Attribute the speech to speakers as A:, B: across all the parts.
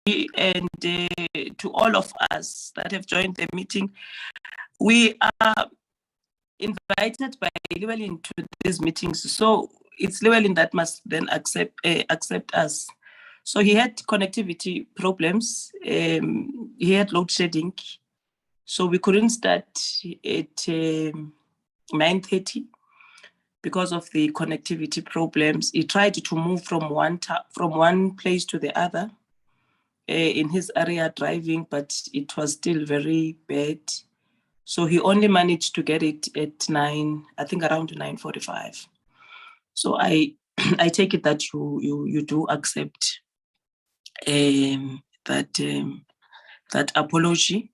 A: and to all of us that have joined the meeting. We are invited by Llewellyn to these meetings, so it's Llewellyn that must then accept us. So he had connectivity problems. He had load shedding, so we couldn't start at 9:30 because of the connectivity problems. He tried to move from one place to the other in his area driving, but it was still very bad. So he only managed to get it at around 9:45. So I take it that you do accept that apology.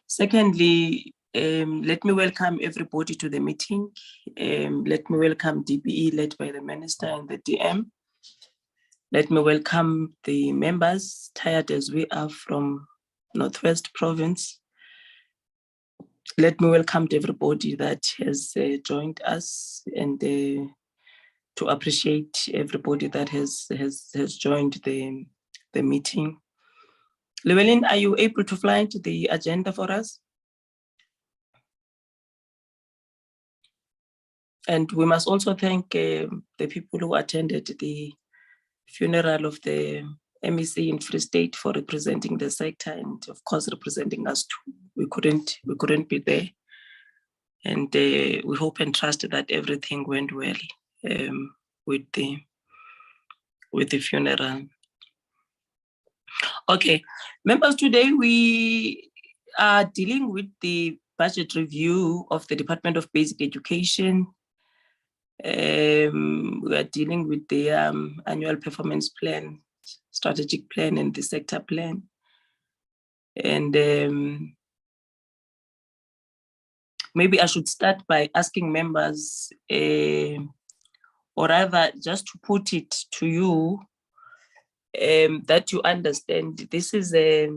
A: Secondly, let me welcome everybody to the meeting. Let me welcome DBE led by the Minister and the DM. Let me welcome the members, tired as we are, from Northwest Province. Let me welcome everybody that has joined us, and to appreciate everybody that has joined the meeting. Llewellyn, are you able to fly into the agenda for us? And we must also thank the people who attended the funeral of the MEC in Free State for representing the sector, and of course representing us too. We couldn't be there, and we hope and trust that everything went well with the funeral. Okay, members, today we are dealing with the budget review of the Department of Basic Education. We are dealing with the annual performance plan, strategic plan, and the sector plan. And maybe I should start by asking members, or rather just to put it to you, that you understand this is a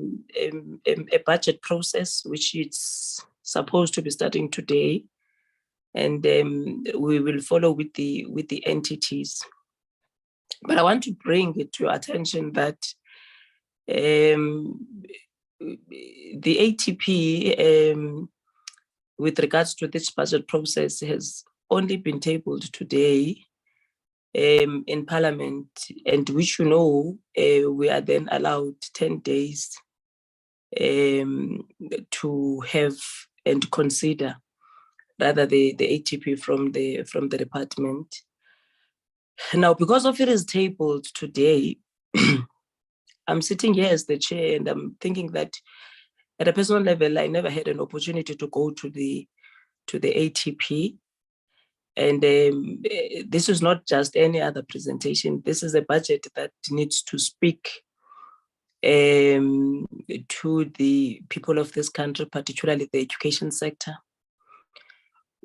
A: budget process which is supposed to be starting today, and we will follow with the entities. But I want to bring it to your attention that the ATP, with regards to this budget process, has only been tabled today in Parliament, and which we are then allowed 10 days to have and consider rather the ATP from the department. Now, because of it is tabled today, I'm sitting here as the chair, and I'm thinking that at a personal level, I never had an opportunity to go to the ATP. And this is not just any other presentation. This is a budget that needs to speak to the people of this country, particularly the education sector.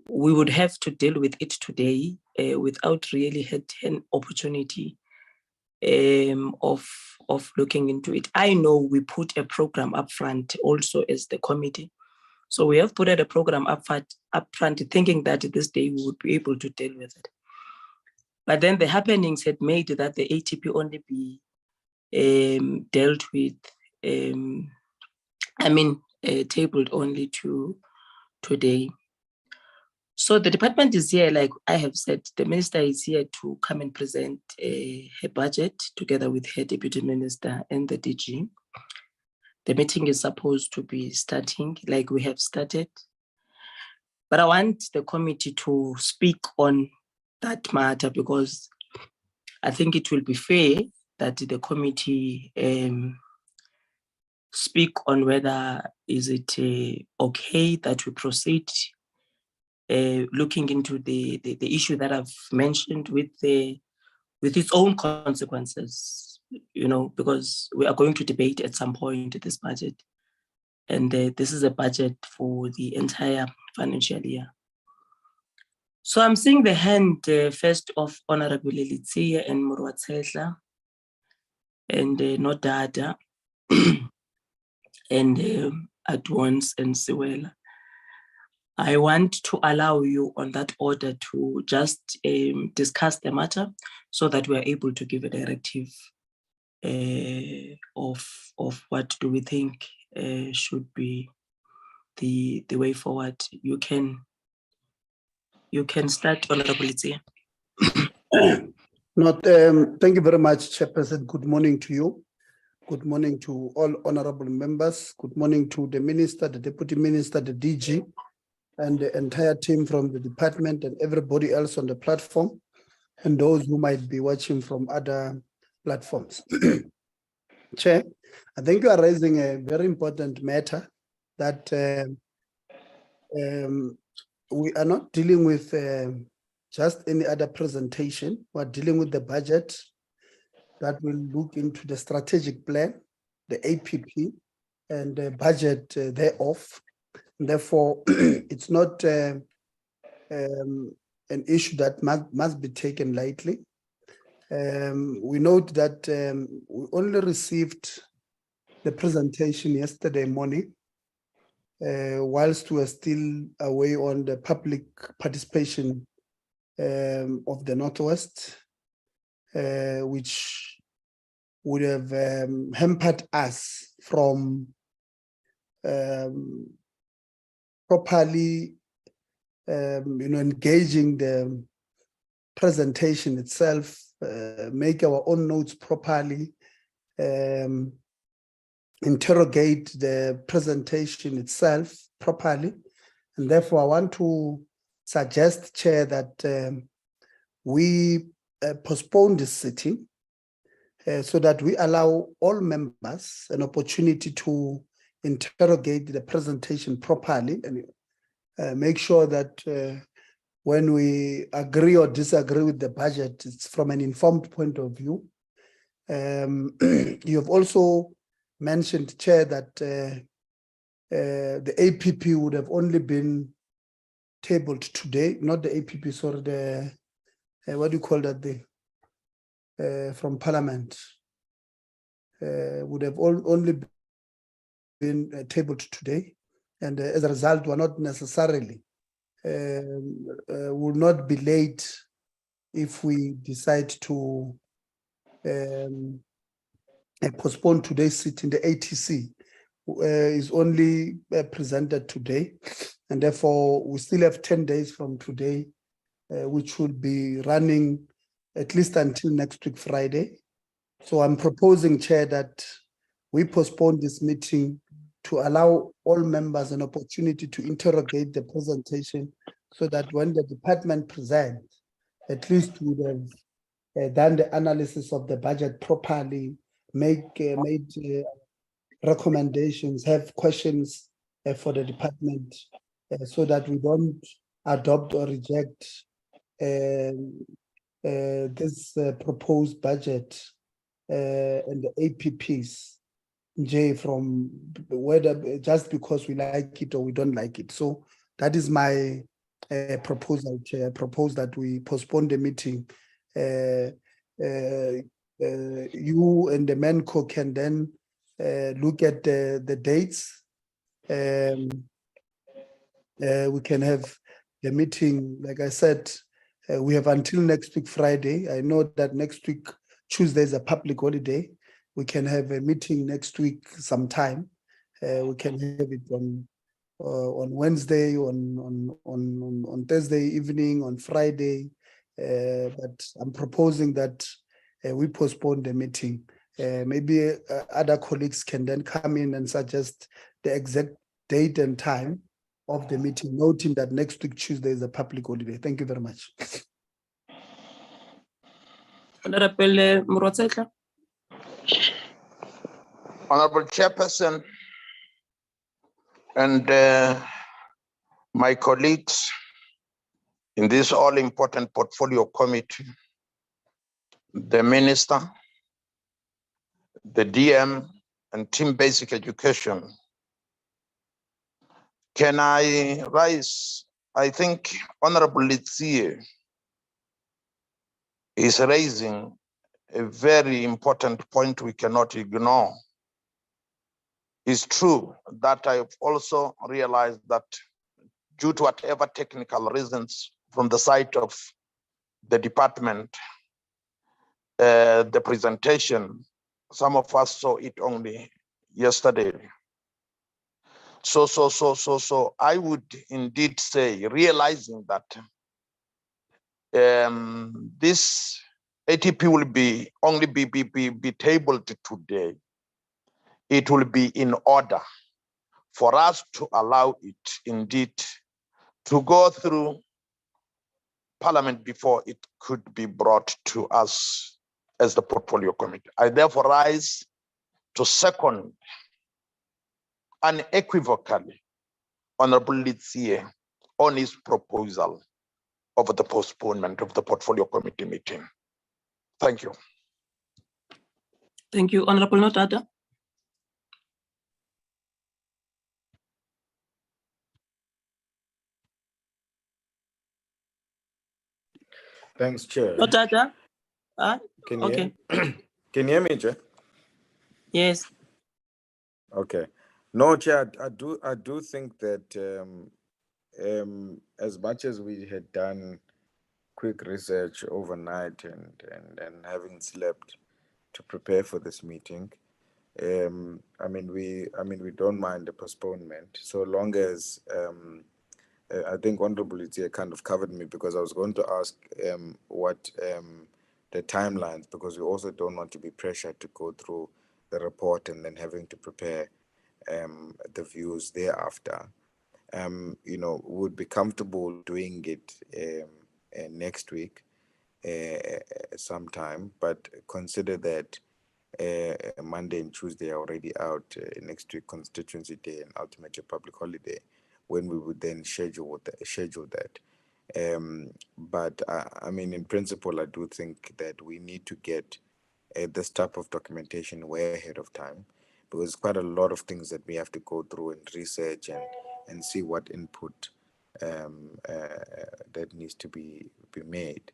A: We would have to deal with it today without really had an opportunity of looking into it. I know we put a program up front also as the committee. So we have put a program up front thinking that this day we would be able to deal with it. But then the happenings had made that the ATP only be dealt with, tabled only to today. So the department is here, like I have said, the minister is here to come and present her budget together with her deputy minister and the DG. The meeting is supposed to be starting like we have started. But I want the committee to speak on that matter, because I think it will be fair that the committee speak on whether is it okay that we proceed looking into the issue that I've mentioned with its own consequences, because we are going to debate at some point this budget. And this is a budget for the entire financial year. So I'm seeing the hand first of Honorable Lelitsia and Murwatsehla and Nodada and Adwans and Siwela. I want to allow you on that order to just discuss the matter so that we are able to give a directive of what do we think should be the way forward. You can start, Honorable Itziya.
B: Thank you very much, Chairperson. Good morning to you. Good morning to all honorable members. Good morning to the Minister, the Deputy Minister, the DG, and the entire team from the department and everybody else on the platform, and those who might be watching from other platforms. Chair, I think you are raising a very important matter that we are not dealing with just any other presentation. We're dealing with the budget that will look into the strategic plan, the APP, and the budget thereof. And therefore, it's not an issue that must be taken lightly. We note that we only received the presentation yesterday morning, whilst we are still away on the public participation of the Northwest, which would have hampered us from properly engaging the presentation itself, make our own notes properly, interrogate the presentation itself properly. And therefore, I want to suggest, Chair, that we postpone this sitting so that we allow all members an opportunity to interrogate the presentation properly and make sure that when we agree or disagree with the budget, it's from an informed point of view. You have also mentioned, Chair, that the APP would have only been tabled today, not the APP, sorry, the, what do you call that thing? From Parliament, would have only been tabled today. And as a result, we're not necessarily, will not be late if we decide to postpone today's sitting. The ATC is only presented today, and therefore we still have 10 days from today, which will be running at least until next week, Friday. So I'm proposing, Chair, that we postpone this meeting to allow all members an opportunity to interrogate the presentation so that when the department presents, at least we would have done the analysis of the budget properly, made recommendations, have questions for the department so that we don't adopt or reject this proposed budget and the APPs, from whether just because we like it or we don't like it. So that is my proposal, Chair. I propose that we postpone the meeting. You and the MENCO can then look at the dates. We can have the meeting, like I said, we have until next week, Friday. I know that next week, Tuesday is a public holiday. We can have a meeting next week sometime. We can have it on Wednesday, on Thursday evening, on Friday. But I'm proposing that we postpone the meeting. Maybe other colleagues can then come in and suggest the exact date and time of the meeting, noting that next week, Tuesday, is a public holiday. Thank you very much.
A: Honorable Murotsetla.
C: Honorable Chairperson and my colleagues in this all-important portfolio committee, the Minister, the DM, and Team Basic Education. Can I rise? I think Honorable Itziya is raising a very important point we cannot ignore. It's true that I've also realized that due to whatever technical reasons from the side of the department, the presentation some of us saw it only yesterday. So I would indeed say, realizing that this ATP will be only be tabled today, it will be in order for us to allow it indeed to go through Parliament before it could be brought to us as the portfolio committee. I therefore rise to second unequivocally Honorable Litsie on his proposal of the postponement of the portfolio committee meeting. Thank you.
A: Thank you, Honorable Notata.
D: Thanks, Chair.
A: Notata?
D: Can you
A: Okay.
D: can you hear me, Chair?
A: Yes.
D: Okay. No, Chair, I do think that as much as we had done quick research overnight and having slept to prepare for this meeting, I mean we don't mind the postponement so long as I think Honorable Itia kind of covered me, because I was going to ask what the timelines, because we also don't want to be pressured to go through the report and then having to prepare the views thereafter. You know, would be comfortable doing it next week sometime, but consider that Monday and Tuesday are already out, next week constituency day and ultimately public holiday, when we would then schedule that. But I mean, in principle, I do think that we need to get this type of documentation way ahead of time, because quite a lot of things that we have to go through and research and see what input that needs to be made.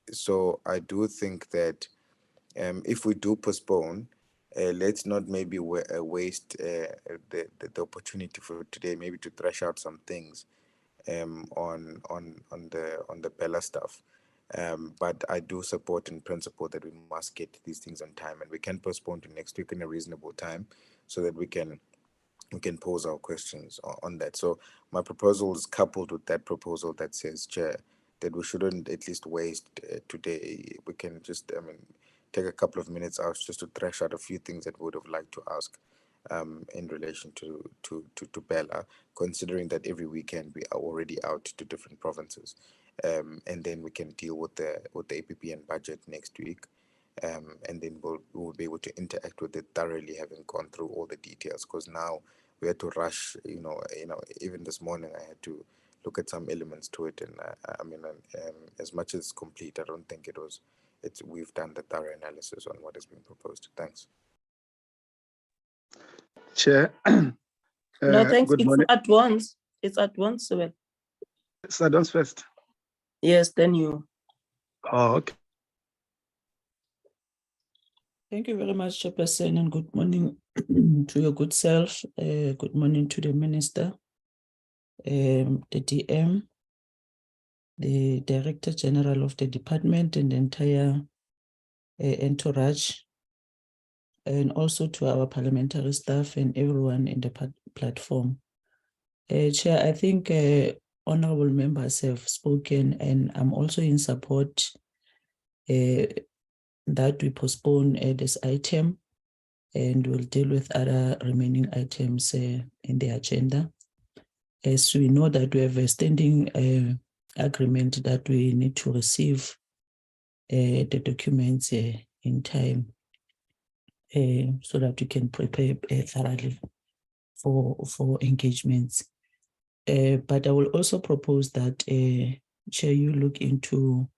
D: So I do think that if we do postpone, let's not maybe waste the opportunity for today, maybe to thresh out some things on the Bella stuff. But I do support in principle that we must get these things on time, and we can postpone to next week in a reasonable time so that we can pose our questions on that. So my proposal is coupled with that proposal that says, Chair, that we shouldn't at least waste today. We can just, take a couple of minutes out just to thresh out a few things that we would have liked to ask in relation to Bella, considering that every weekend we are already out to different provinces. And then we can deal with the APP and budget next week. And then we'll be able to interact with it thoroughly, having gone through all the details, because now we had to rush, even this morning I had to look at some elements to it, and as much as it's complete, I don't think we've done the thorough analysis on what is being proposed. Thanks.
E: Chair.
A: No, thanks.
E: Good
A: It's
E: morning.
A: at once. It's at once. So
E: Sadon's first.
A: yes, then you.
E: Oh, okay.
F: Thank you very much, Chairperson, and good morning to your good self. Good morning to the Minister, the DM, the Director General of the department, and the entire entourage, and also to our parliamentary staff and everyone in the platform. Chair, I think honorable members have spoken, and I'm also in support that we postpone this item, and we'll deal with other remaining items in the agenda. As we know that we have a standing agreement that we need to receive the documents in time so that we can prepare thoroughly for engagements. But I will also propose that, Chair, you look into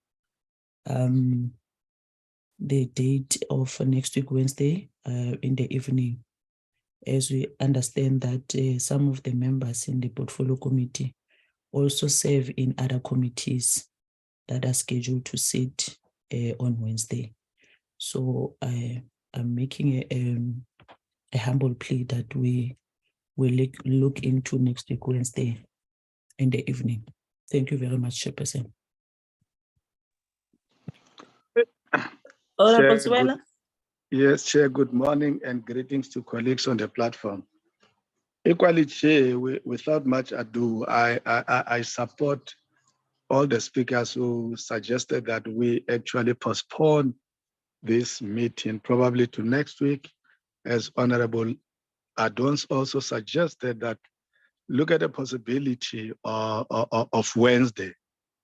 F: the date of next week, Wednesday, in the evening, as we understand that some of the members in the portfolio committee also serve in other committees that are scheduled to sit on Wednesday. So I'm making a humble plea that we will look into next week, Wednesday, in the evening. Thank you very much, Chairperson.
A: Honorable
E: Chair,
A: Swela.
E: Yes, Chair, good morning and greetings to colleagues on the platform. Equally, Chair, without much ado, I support all the speakers who suggested that we actually postpone this meeting probably to next week, as Honorable Adons also suggested that look at the possibility of Wednesday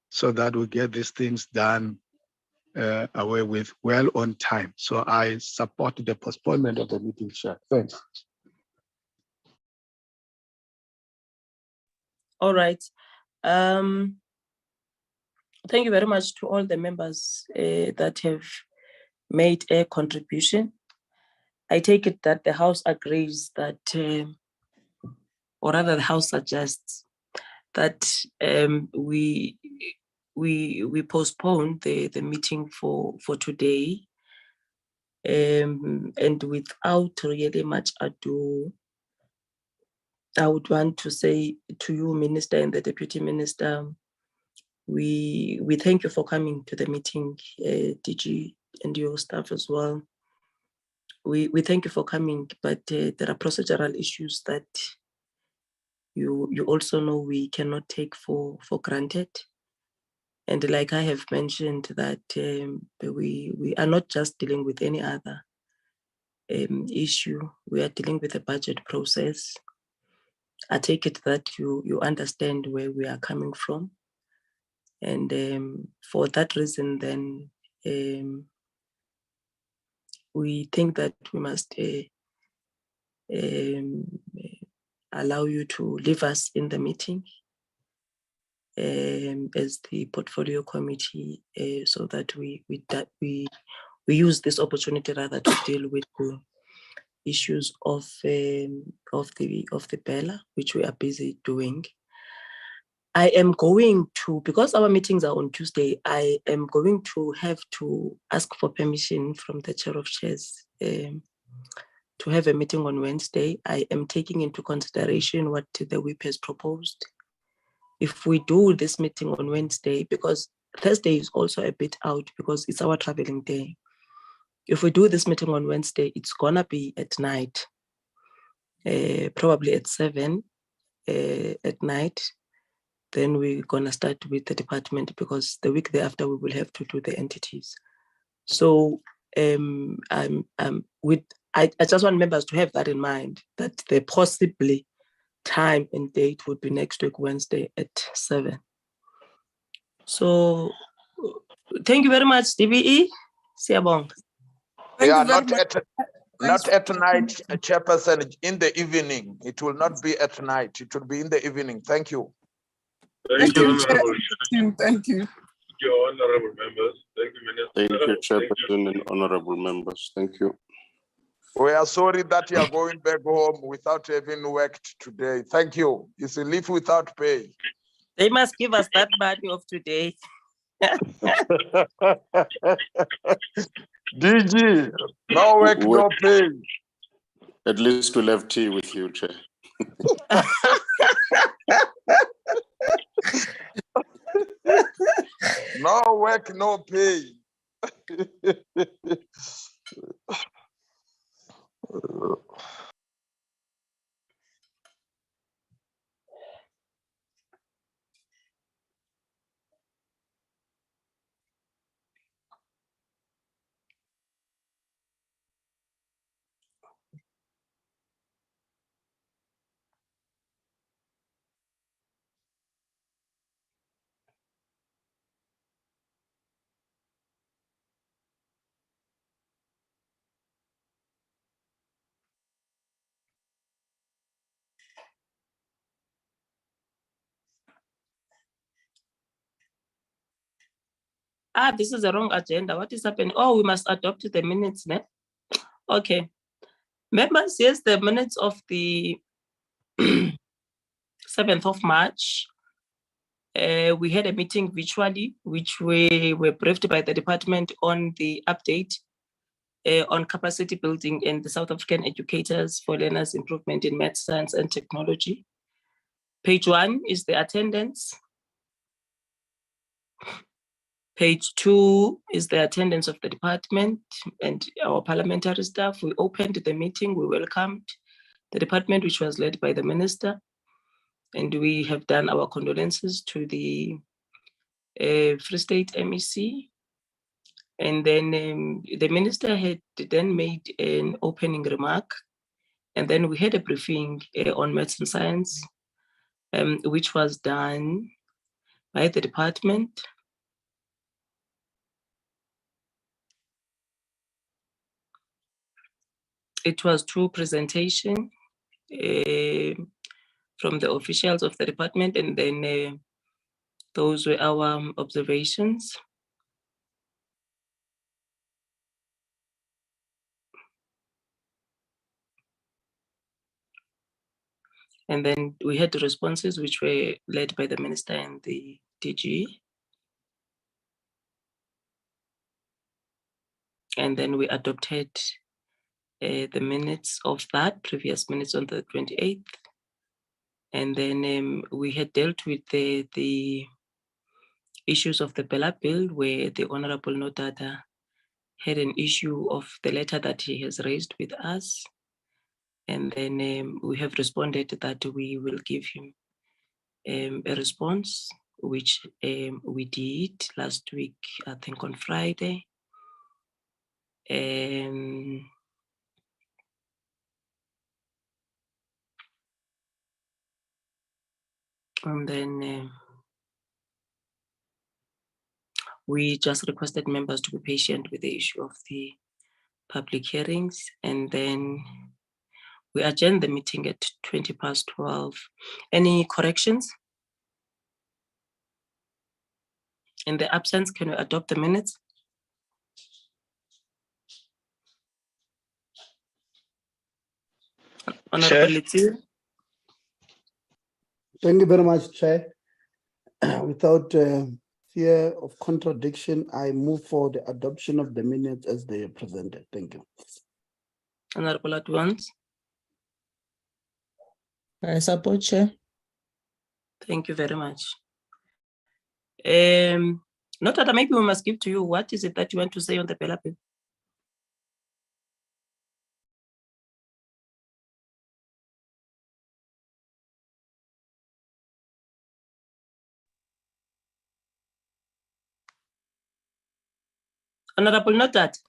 E: so that we get these things done away with well on time. So I support the postponement of the meeting, Chair. Thanks.
A: All right. Thank you very much to all the members that have made a contribution. I take it that the House agrees that, or rather the House suggests that we postpone the meeting for today. And without really much ado, I would want to say to you, Minister and the Deputy Minister, we thank you for coming to the meeting, DG and your staff as well. We thank you for coming, but there are procedural issues that you also know we cannot take for granted. And like I have mentioned that we are not just dealing with any other issue, we are dealing with a budget process. I take it that you understand where we are coming from. And for that reason, then we think that we must allow you to leave us in the meeting as the portfolio committee, so that we use this opportunity rather to deal with the issues of the BELA, which we are busy doing. I am going to, because our meetings are on Tuesday, I am going to have to ask for permission from the Chair of Chairs to have a meeting on Wednesday. I am taking into consideration what the whip has proposed. If we do this meeting on Wednesday, because Thursday is also a bit out because it's our traveling day. If we do this meeting on Wednesday, it's gonna be at night, probably at 7 at night. Then we're gonna start with the department because the week thereafter we will have to do the entities. So I just want members to have that in mind, that the possibly time and date would be next week, Wednesday at 7. So thank you very much, DBE. Siyabonga.
C: Yeah, not at night, Chairperson, in the evening. It will not be at night. It will be in the evening. Thank you.
G: Thank you, Honorable.
H: Thank you.
G: Thank you, honorable members. Thank you, Minister.
H: Thank you, Chairperson and honorable members. Thank you.
C: We are sorry that you are going back home without having worked today. Thank you. It's a leave without pay.
A: They must give us that money of today.
C: DG, no work, no pay.
H: At least we'll have tea with you, Chair.
C: No work, no pay.
A: This is the wrong agenda. What is happening? Oh, we must adopt the minutes, ne? Okay. Members, yes, the minutes of the 7th of March. We had a meeting virtually, which we were briefed by the department on the update on capacity building in the South African educators for learners' improvement in math, science, and technology. Page 1 is the attendance. Page 2 is the attendance of the department and our parliamentary staff. We opened the meeting, we welcomed the department, which was led by the minister, and we have done our condolences to the Free State MEC. And then the minister had then made an opening remark, and then we had a briefing on maths and science, which was done by the department. It was two presentations from the officials of the department, and then those were our observations. And then we had the responses which were led by the minister and the DG. And then we adopted the minutes of that, previous minutes on the 28th. And then we had dealt with the issues of the Bella bill, where the Honorable Nodada had an issue of the letter that he has raised with us. And then we have responded that we will give him a response, which we did last week, I think on Friday. And then we just requested members to be patient with the issue of the public hearings. And then we adjourned the meeting at 12:20. Any corrections? In the absence, can we adopt the minutes? Honorable Litsi.
B: Thank you very much, Chair. Without fear of contradiction, I move for the adoption of the minutes as they are presented. Thank you.
A: Honorable Adwans.
F: I support, Chair.
A: Thank you very much. Not that maybe we must give to you. What is it that you want to say on the Bella bill? Honorable Notat.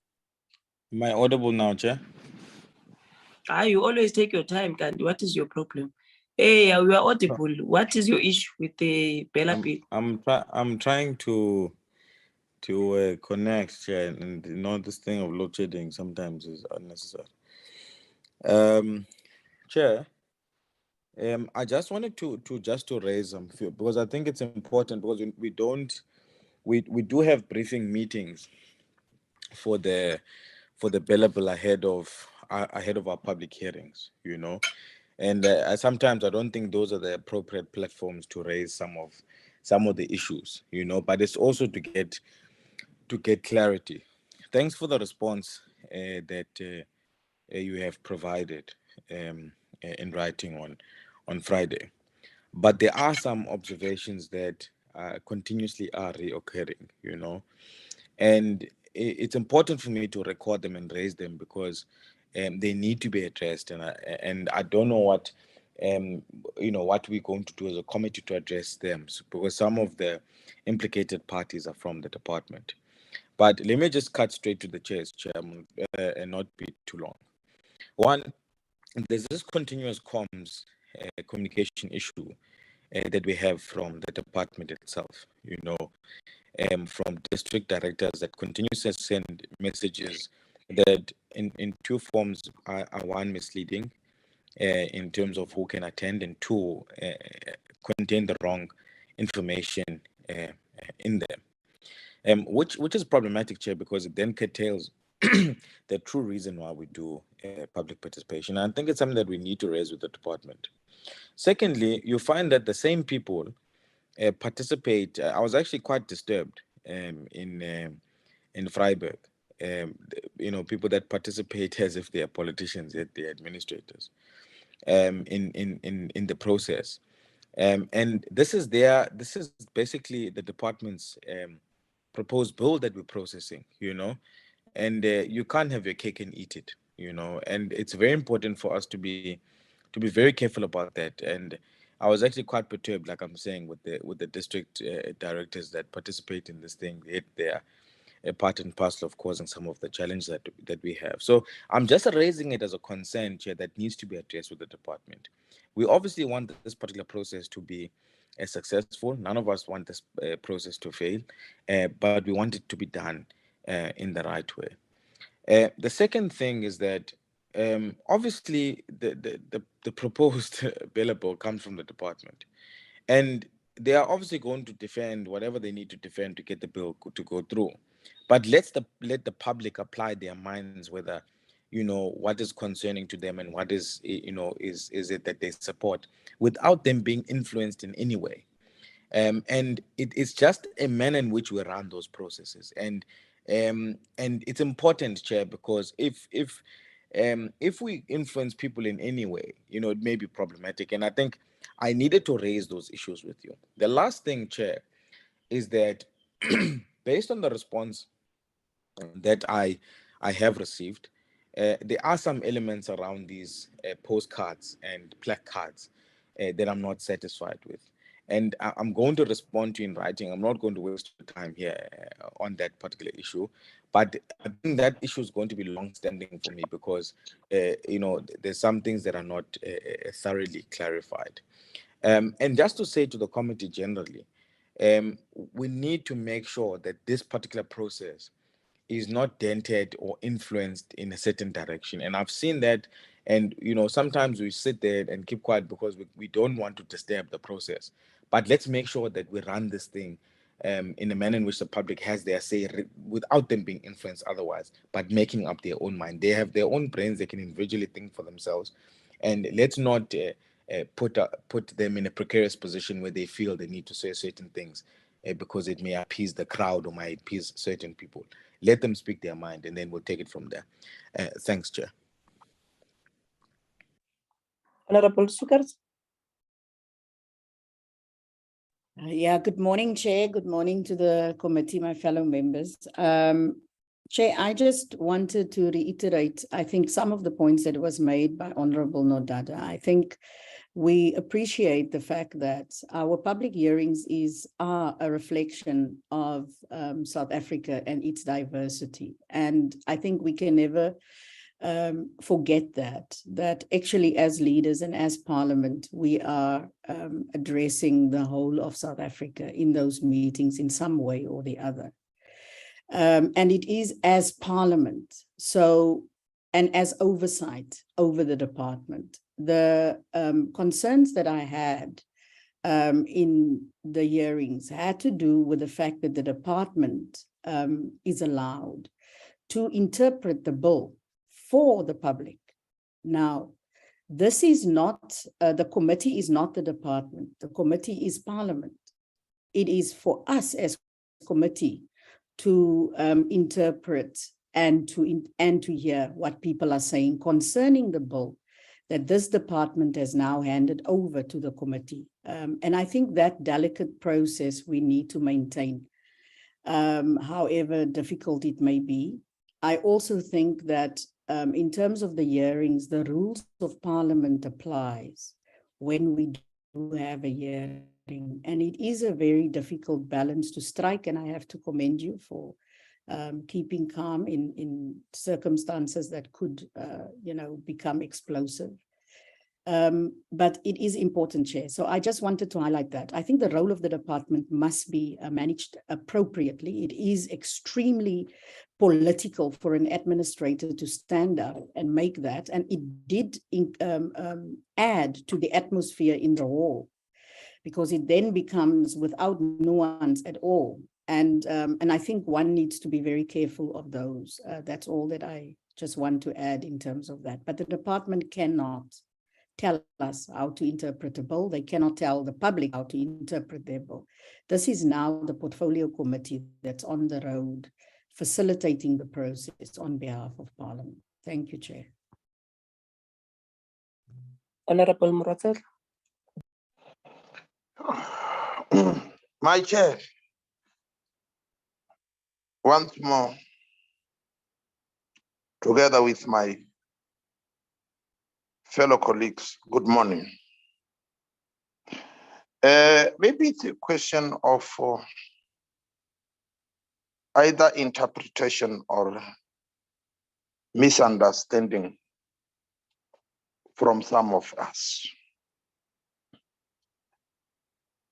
D: Am I audible now, Chair?
A: You always take your time, Gandhi. What is your problem? Hey, we are audible. What is your issue with the Bella bill?
D: I'm trying to connect, Chair, and you know this thing of load shedding sometimes is unnecessary. Chair, I just wanted to raise some few, because I think it's important, because we do have briefing meetings for the billable ahead of our public hearings, you know, and sometimes I don't think those are the appropriate platforms to raise some of the issues, you know, but it's also to get clarity. Thanks for the response that you have provided in writing on Friday. But there are some observations that continuously are reoccurring, you know, and it's important for me to record them and raise them, because they need to be addressed, and I don't know what what we're going to do as a committee to address them, because some of the implicated parties are from the department. But let me just cut straight to the chase, Chairman, and not be too long. One, there's this continuous comms communication issue that we have from the department itself, you know, from district directors that continuously send messages that in two forms are one, misleading in terms of who can attend, and two, contain the wrong information in them, which is problematic, Chair, because it then curtails the true reason why we do public participation. I think it's something that we need to raise with the department. Secondly, you find that the same people participate. I was actually quite disturbed in Freiburg. You know, people that participate as if they are politicians, yet they are administrators in the process. And this is basically the department's proposed bill that we're processing, and you can't have your cake and eat it, and it's very important for us to be very careful about that. And I was actually quite perturbed, like I'm saying, with the district directors that participate in this thing. They're a part and parcel of causing some of the challenges that we have. So I'm just raising it as a concern, Chair, that needs to be addressed with the department. We obviously want this particular process to be successful. None of us want this process to fail, but we want it to be done in the right way. The second thing is that obviously the proposed billable comes from the department, and they are obviously going to defend whatever they need to defend to get the bill to go through. But let the public apply their minds whether what is concerning to them and what is is it that they support, without them being influenced in any way. And it's just a manner in which we run those processes. And it's important, Chair, because if we influence people in any way, it may be problematic. And I think I needed to raise those issues with you. The last thing, Chair, is that based on the response that I have received, there are some elements around these postcards and placards that I'm not satisfied with. And I'm going to respond to you in writing. I'm not going to waste your time here on that particular issue. But I think that issue is going to be long-standing for me because, there's some things that are not thoroughly clarified. And just to say to the committee generally, we need to make sure that this particular process is not dented or influenced in a certain direction. And I've seen that. And, sometimes we sit there and keep quiet because we don't want to disturb the process. But let's make sure that we run this thing in a manner in which the public has their say without them being influenced otherwise, but making up their own mind. They have their own brains. They can individually think for themselves. And let's not put them in a precarious position where they feel they need to say certain things because it may appease the crowd or might appease certain people. Let them speak their mind, and then we'll take it from there. Thanks, Chair.
A: Honorable Sukars.
I: Yeah, good morning, Chair. Good morning to the committee, my fellow members. Chair, I just wanted to reiterate, I think, some of the points that was made by Honorable Nodada. I think we appreciate the fact that our public hearings are a reflection of South Africa and its diversity. And I think we can never forget that actually as leaders and as parliament, we are addressing the whole of South Africa in those meetings in some way or the other. And it is as parliament, and as oversight over the department. The concerns that I had in the hearings had to do with the fact that the department is allowed to interpret the bill for the public. Now, this is not, the committee is not the department. The committee is parliament. It is for us as committee to interpret and to hear what people are saying concerning the bill that this department has now handed over to the committee. And I think that delicate process we need to maintain, however difficult it may be. I also think that in terms of the hearings, the rules of parliament applies when we do have a hearing. And it is a very difficult balance to strike, and I have to commend you for keeping calm in circumstances that could, become explosive. But it is important, Chair. So I just wanted to highlight that. I think the role of the department must be managed appropriately. It is extremely political for an administrator to stand up and make that. And it did add to the atmosphere in the hall, because it then becomes without nuance at all. And I think one needs to be very careful of those. That's all that I just want to add in terms of that. But the department cannot tell us how to interpret a bill. They cannot tell the public how to interpret their bill. This is now the portfolio committee that's on the road, facilitating the process on behalf of Parliament. Thank you, Chair.
A: Honorable Muratel.
C: My chair, once more, together with my fellow colleagues, good morning. Maybe it's a question of either interpretation or misunderstanding from some of us.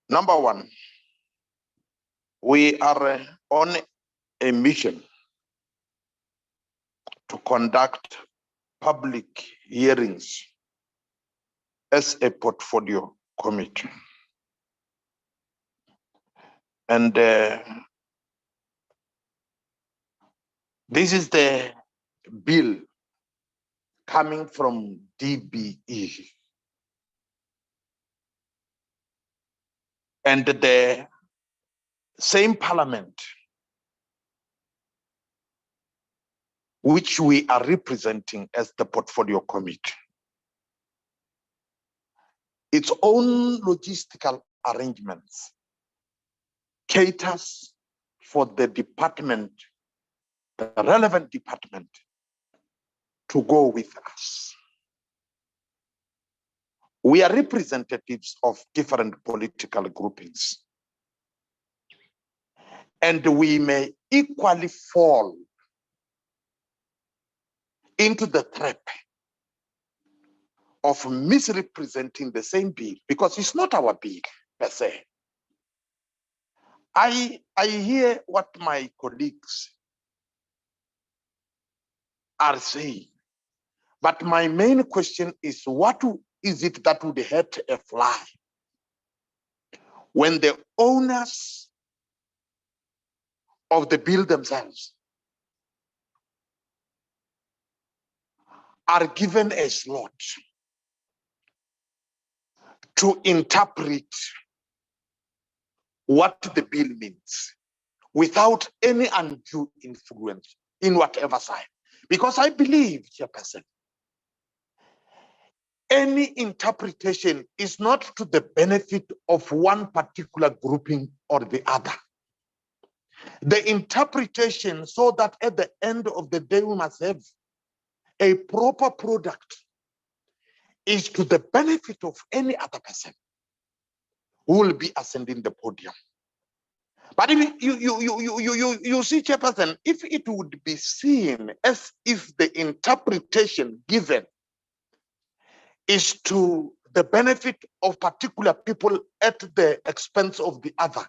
C: Number one, we are on a mission to conduct public hearings as a portfolio committee. And this is the bill coming from DBE. And the same parliament which we are representing as the portfolio committee, its own logistical arrangements caters for the department, the relevant department, to go with us. We are representatives of different political groupings, and we may equally fall into the trap of misrepresenting the same bill, because it's not our bill per se. I hear what my colleagues are saying, but my main question is, what is it that would hurt a fly when the owners of the bill themselves are given a slot to interpret what the bill means without any undue influence in whatever side? Because I believe, Chairperson, any interpretation is not to the benefit of one particular grouping or the other. The interpretation, so that at the end of the day we must have a proper product, is to the benefit of any other person who will be ascending the podium. But if you see, Chairperson, if it would be seen as if the interpretation given is to the benefit of particular people at the expense of the other,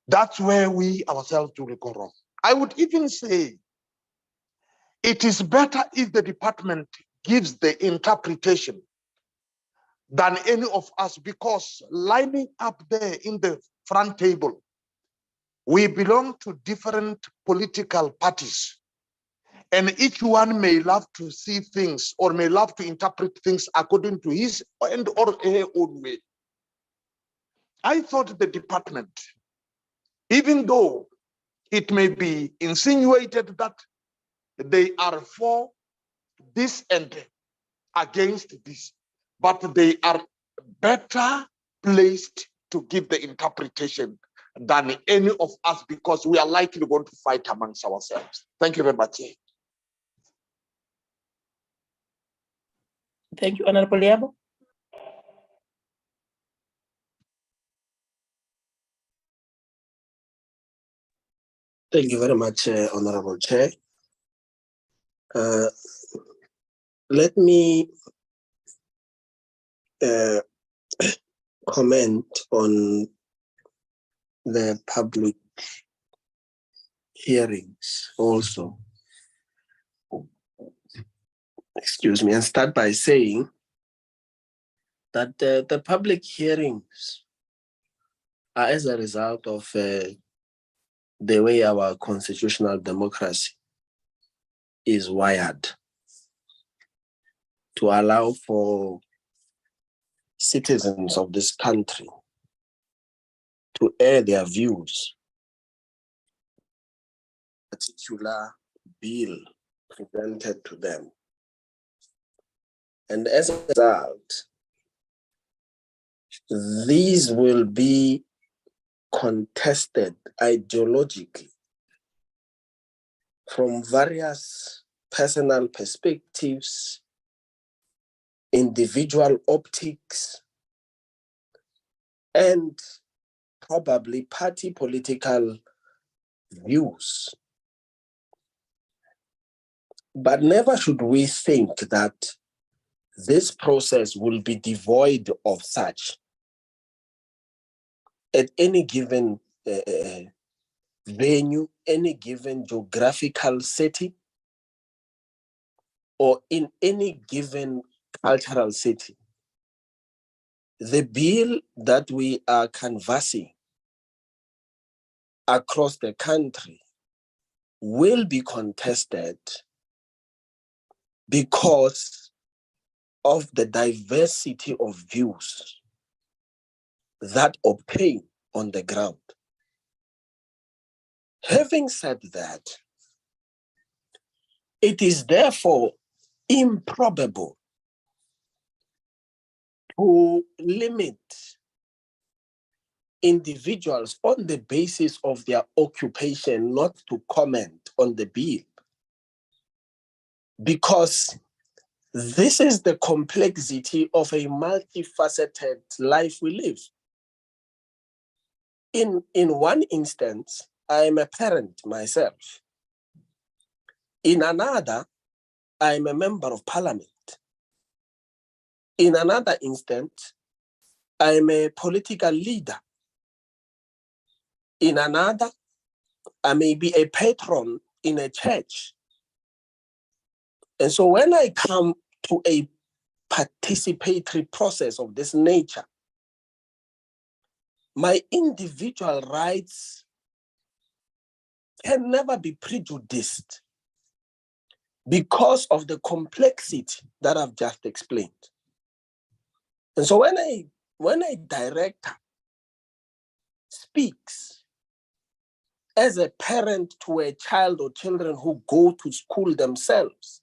C: that's where we ourselves will go wrong. I would even say it is better if the department gives the interpretation than any of us, because lining up there in the front table, we belong to different political parties, and each one may love to see things or may love to interpret things according to his and or her own way. I thought the department, even though it may be insinuated that they are for this and against this, but they are better placed to give the interpretation than any of us, because we are likely going to fight amongst ourselves. Thank you very much.
A: Thank you, Honorable Yabo.
J: Thank you very much, Honorable Chair. Let me comment on the public hearings also. Excuse me, and start by saying that the public hearings are as a result of the way our constitutional democracy is wired, to allow for citizens of this country to air their views on a particular bill presented to them. And as a result, these will be contested ideologically from various personal perspectives, individual optics, and probably party political views. But never should we think that this process will be devoid of such. At any given venue, any given geographical setting, or in any given cultural setting, the bill that we are canvassing across the country will be contested because of the diversity of views that obtain on the ground. Having said that, it is therefore improbable to limit individuals on the basis of their occupation not to comment on the bill, because this is the complexity of a multifaceted life we live. In one instance, I am a parent myself. In another, I am a member of parliament. In another instance, I am a political leader. In another, I may be a patron in a church. And so when I come to a participatory process of this nature, my individual rights can never be prejudiced because of the complexity that I've just explained. And so when a director speaks as a parent to a child or children who go to school themselves,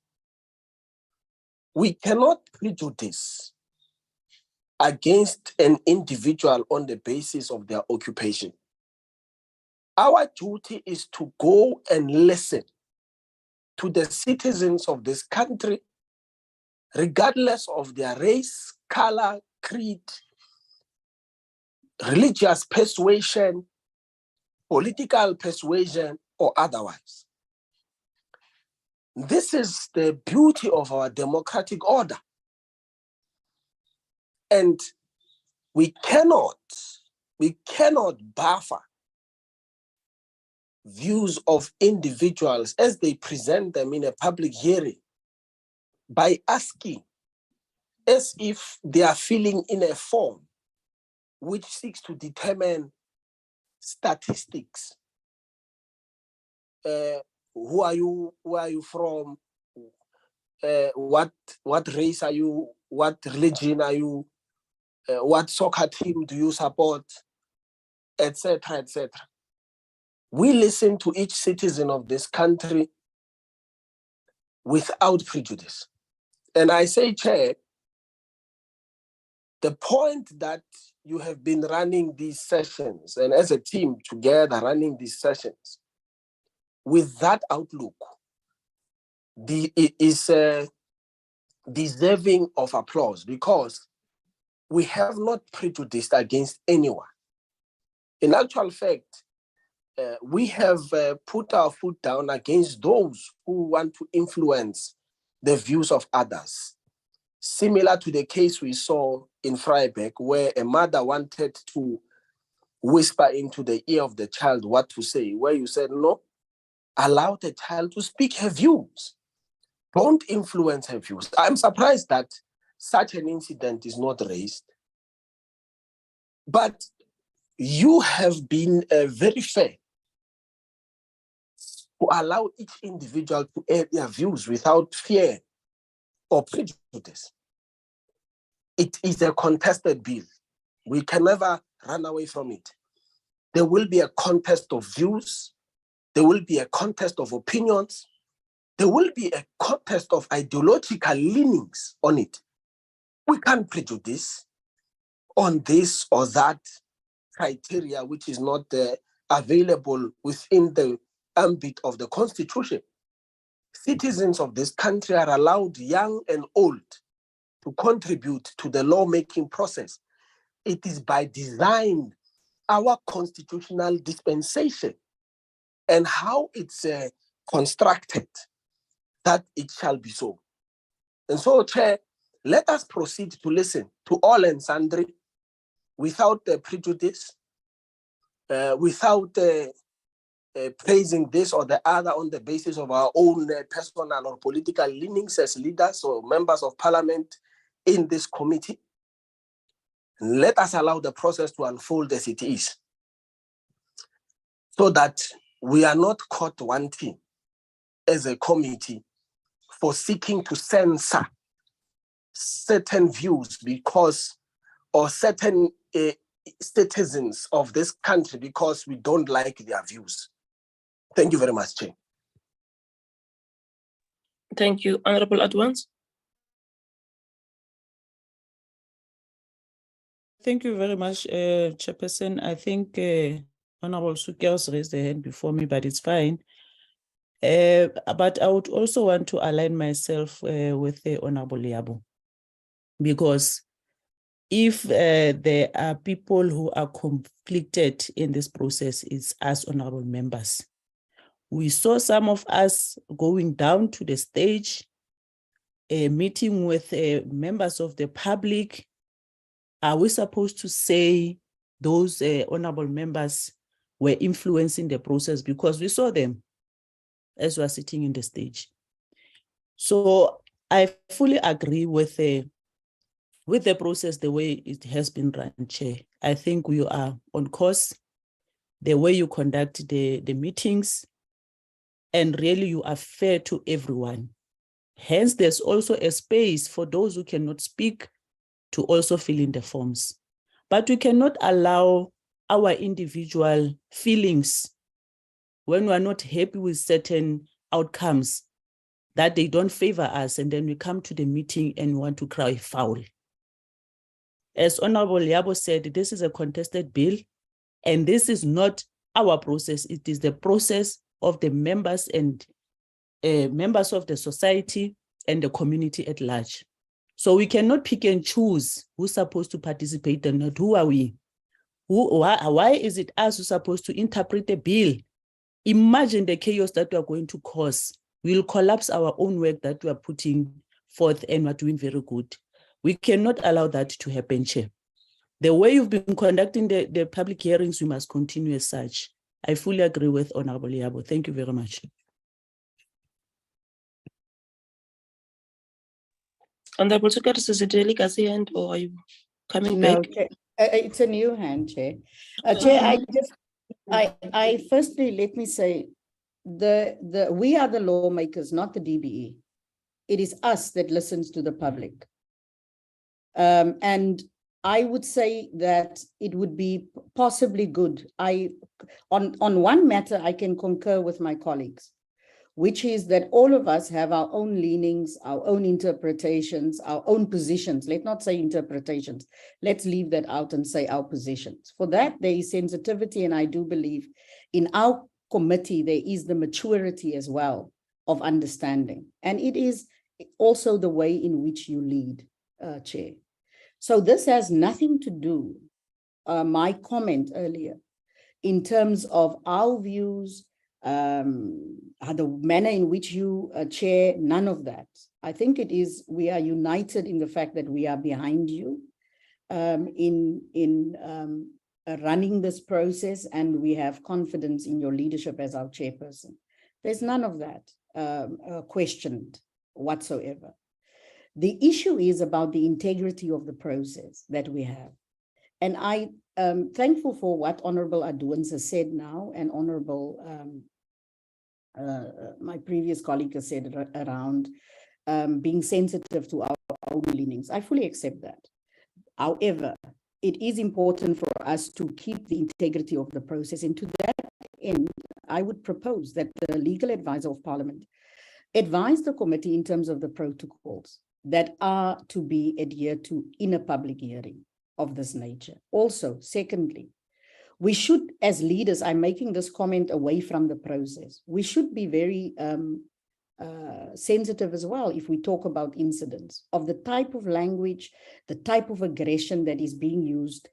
J: we cannot prejudice against an individual on the basis of their occupation. Our duty is to go and listen to the citizens of this country, regardless of their race, color, creed, religious persuasion, political persuasion, or otherwise. This is the beauty of our democratic order. And we cannot buffer views of individuals as they present them in a public hearing by asking as if they are filling in a form which seeks to determine statistics. Who are you? Where are you from? What race are you? What religion are you? What soccer team do you support? Etc. etc. We listen to each citizen of this country without prejudice. And I say, Chair, the point that you have been running these sessions and as a team together running these sessions with that outlook, it is deserving of applause because we have not prejudiced against anyone. In actual fact, we have put our foot down against those who want to influence the views of others. Similar to the case we saw in Freiburg, where a mother wanted to whisper into the ear of the child what to say, where you said, no, allow the child to speak her views. Don't influence her views. I'm surprised that such an incident is not raised. But you have been very fair to allow each individual to air their views without fear or prejudice. It is a contested bill. We can never run away from it. There will be a contest of views. There will be a contest of opinions. There will be a contest of ideological leanings on it. We can't prejudice on this or that criteria which is not available within the ambit of the Constitution. citizens of this country are allowed, young and old, to contribute to the lawmaking process. It is by design, our constitutional dispensation and how it's constructed that it shall be so. And so, Chair, let us proceed to listen to all and sundry without prejudice, without praising this or the other on the basis of our own personal or political leanings as leaders or members of parliament in this committee. Let us allow the process to unfold as it is, so that we are not caught wanting as a committee for seeking to censor certain views because, or certain citizens of this country because we don't like their views. Thank you very much, Chair.
A: Thank you. Honorable Adwans.
F: Thank you very much, Chairperson. I think Honorable Sukels raised the hand before me, but it's fine. But I would also want to align myself with the Honorable Yabo, because if there are people who are conflicted in this process, it's us honorable members. We saw some of us going down to the stage, meeting with members of the public. Are we supposed to say those honorable members were influencing the process? Because we saw them as we are sitting in the stage. So I fully agree with the process, the way it has been run, Chair. I think we are on course, the way you conduct the meetings, and really you are fair to everyone. Hence, there's also a space for those who cannot speak to also fill in the forms. But we cannot allow our individual feelings when we are not happy with certain outcomes, that they don't favor us, and then we come to the meeting and want to cry foul. As Honorable Yabo said, this is a contested bill, and this is not our process. It is the process of the members and members of the society and the community at large. So we cannot pick and choose who's supposed to participate and not. Who are we? Why is it us who's supposed to interpret the bill? Imagine the chaos that we are going to cause. We'll collapse our own work that we are putting forth, and we're doing very good. We cannot allow that to happen, Chair. The way you've been conducting the public hearings, we must continue as such. I fully agree with Honorable Yabo. Thank you very much.
A: Honorable Secretary, is it a legacy hand or are you coming
I: No,
A: back?
I: Chair. It's a new hand, Chair. Chair, I firstly, let me say, we are the lawmakers, not the DBE. It is us that listens to the public. And I would say that it would be possibly good. On one matter, I can concur with my colleagues, which is that all of us have our own leanings, our own interpretations, our own positions. Let's not say interpretations. Let's leave that out and say our positions. For that, there is sensitivity, and I do believe in our committee, there is the maturity as well of understanding. And it is also the way in which you lead, Chair. So this has nothing to do, my comment earlier, in terms of our views, the manner in which you chair, none of that. I think it is, we are united in the fact that we are behind you in running this process, and we have confidence in your leadership as our chairperson. There's none of that questioned whatsoever. The issue is about the integrity of the process that we have. And I am thankful for what Honorable Adwans has said now, and Honorable, my previous colleague has said around being sensitive to our own leanings. I fully accept that. However, it is important for us to keep the integrity of the process. And to that end, I would propose that the legal advisor of Parliament advise the committee in terms of the protocols that are to be adhered to in a public hearing of this nature. Also, secondly, we should, as leaders, I'm making this comment away from the process, we should be very sensitive as well if we talk about incidents of the type of language, the type of aggression that is being used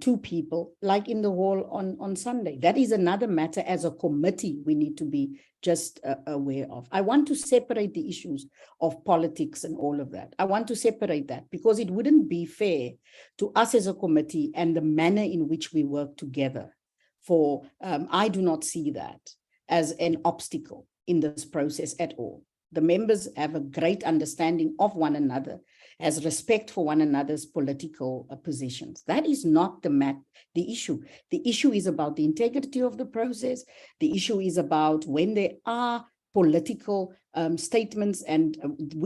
I: to people, like in the hall on Sunday. That is another matter as a committee we need to be just aware of. I want to separate the issues of politics and all of that. I want to separate that because it wouldn't be fair to us as a committee and the manner in which we work together. For I do not see that as an obstacle in this process at all. The members have a great understanding of one another, has respect for one another's political positions. That is not the issue. The issue is about the integrity of the process. The issue is about when there are political statements, and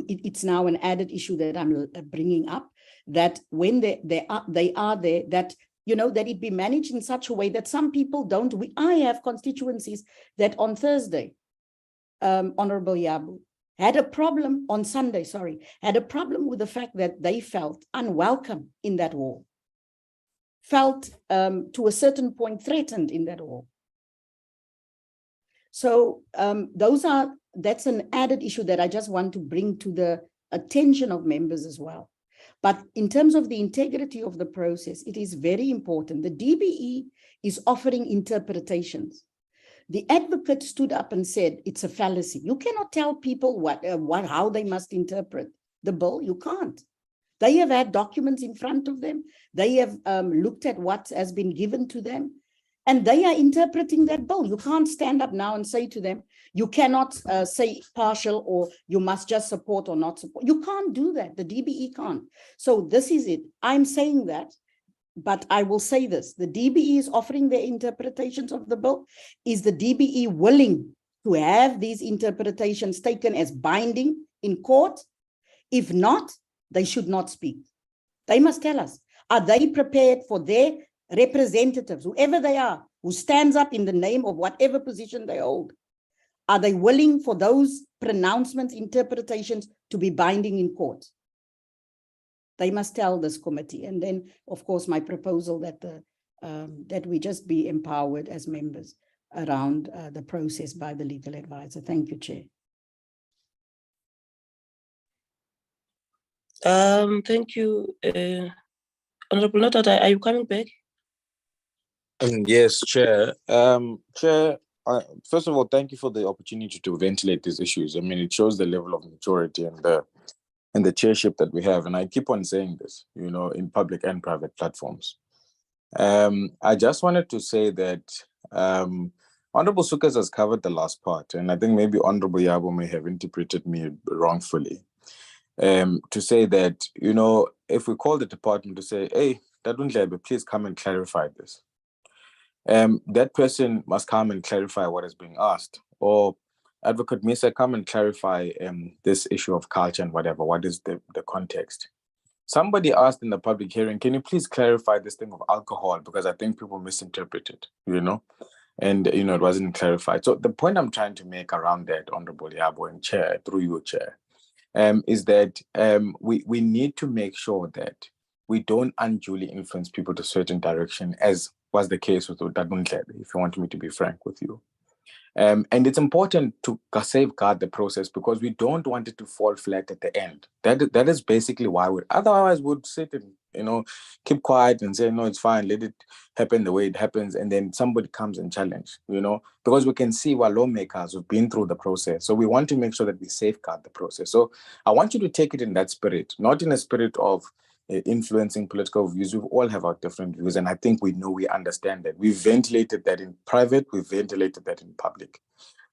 I: it's now an added issue that I'm bringing up, that when they are there, that that it be managed in such a way that some people don't. I have constituencies that on Thursday, Honorable Yabu, had a problem on Sunday, had a problem with the fact that they felt unwelcome in that hall, felt to a certain point threatened in that hall. So that's an added issue that I just want to bring to the attention of members as well. But in terms of the integrity of the process, it is very important. The DBE is offering interpretations. The advocate stood up and said, it's a fallacy. You cannot tell people how they must interpret the bill. You can't. They have had documents in front of them. They have looked at what has been given to them, and they are interpreting that bill. You can't stand up now and say to them, you cannot say partial, or you must just support or not support. You can't do that. The DBE can't. So this is it. I'm saying that. But I will say this, the DBE is offering their interpretations of the bill. Is the DBE willing to have these interpretations taken as binding in court? If not, they should not speak. They must tell us, are they prepared for their representatives, whoever they are, who stands up in the name of whatever position they hold? Are they willing for those pronouncements, interpretations to be binding in court? They must tell this committee. And then, of course, my proposal that that we just be empowered as members around the process by the legal advisor. Thank you, Chair.
A: Thank you. Honorable Notata, are you coming back?
D: Yes, Chair. Chair, first of all, thank you for the opportunity to ventilate these issues. I mean, it shows the level of maturity and the chairship that we have. And I keep on saying this, in public and private platforms. I just wanted to say that Honorable Sukas has covered the last part, and I think maybe Honorable Yabo may have interpreted me wrongfully. To say that, if we call the department to say, hey, Dadunlebe, please come and clarify this. That person must come and clarify what is being asked. Or Advocate Misa, come and clarify this issue of culture and whatever. What is the context? Somebody asked in the public hearing, can you please clarify this thing of alcohol? Because I think people misinterpreted, and, it wasn't clarified. So the point I'm trying to make around that, Honorable Yabo and Chair, through you, Chair, is that we need to make sure that we don't unduly influence people to a certain direction, as was the case with Dadunlebe, if you want me to be frank with you. And it's important to safeguard the process because we don't want it to fall flat at the end. That is basically why otherwise we'd sit and keep quiet and say, no, it's fine, let it happen the way it happens, and then somebody comes and challenge, because we can see we're lawmakers who've been through the process. So we want to make sure that we safeguard the process. So I want you to take it in that spirit, not in a spirit of influencing political views. We all have our different views, and I think we understand that. We've ventilated that in private, we've ventilated that in public.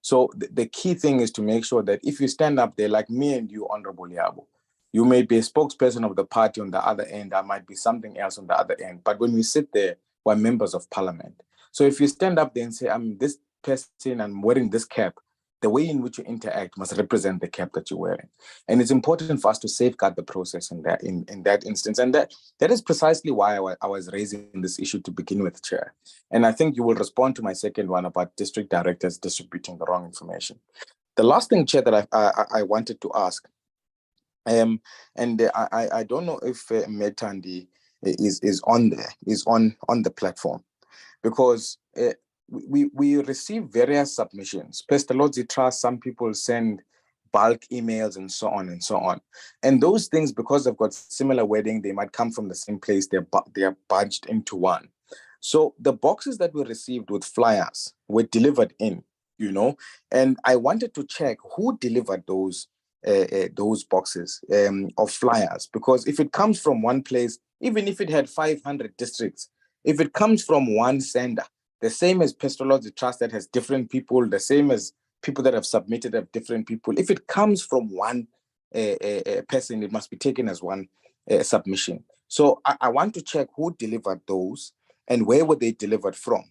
D: So the key thing is to make sure that if you stand up there, like me and you, Honorable Yabo, you may be a spokesperson of the party on the other end, I might be something else on the other end, but when we sit there, we're members of parliament. So if you stand up there and say, I'm this person, I'm wearing this cap, the way in which you interact must represent the cap that you're wearing. And it's important for us to safeguard the process in that instance. And that is precisely why I was raising this issue to begin with, Chair. And I think you will respond to my second one about district directors distributing the wrong information. The last thing, Chair, that I wanted to ask, and I don't know if Metandi is on the platform, because we receive various submissions. Pestalozzi Trust, some people send bulk emails and so on and so on. And those things, because they've got similar wording, they might come from the same place. They are bunched into one. So the boxes that we received with flyers were delivered in, and I wanted to check who delivered those boxes of flyers, because if it comes from one place, even if it had 500 districts, if it comes from one sender, the same as Pestology Trust that has different people, the same as people that have submitted have different people, if it comes from one person, it must be taken as one submission. So I want to check who delivered those and where were they delivered from.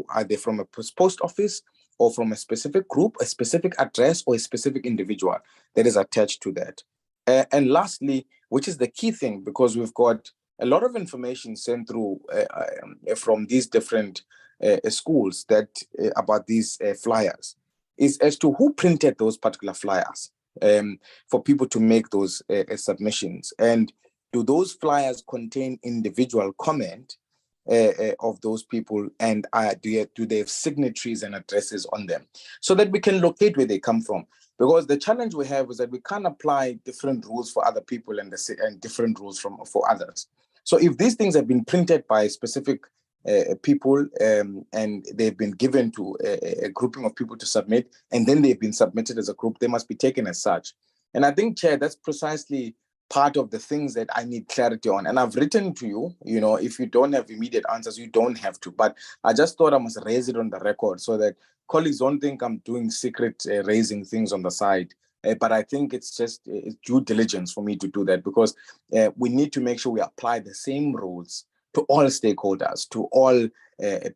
D: Are they from a post office or from a specific group, a specific address, or a specific individual that is attached to that? And lastly, which is the key thing, because we've got a lot of information sent through from these different schools that about these flyers, is as to who printed those particular flyers for people to make those submissions. And do those flyers contain individual comment of those people, and do they have signatories and addresses on them, so that we can locate where they come from? Because the challenge we have is that we can't apply different rules for other people and different rules for others. So if these things have been printed by specific people and they've been given to a grouping of people to submit, and then they've been submitted as a group, they must be taken as such. And I think, Chair, that's precisely part of the things that I need clarity on. And I've written to you, if you don't have immediate answers, you don't have to. But I just thought I must raise it on the record so that colleagues don't think I'm doing secret raising things on the side. But I think it's just due diligence for me to do that, because we need to make sure we apply the same rules to all stakeholders, to all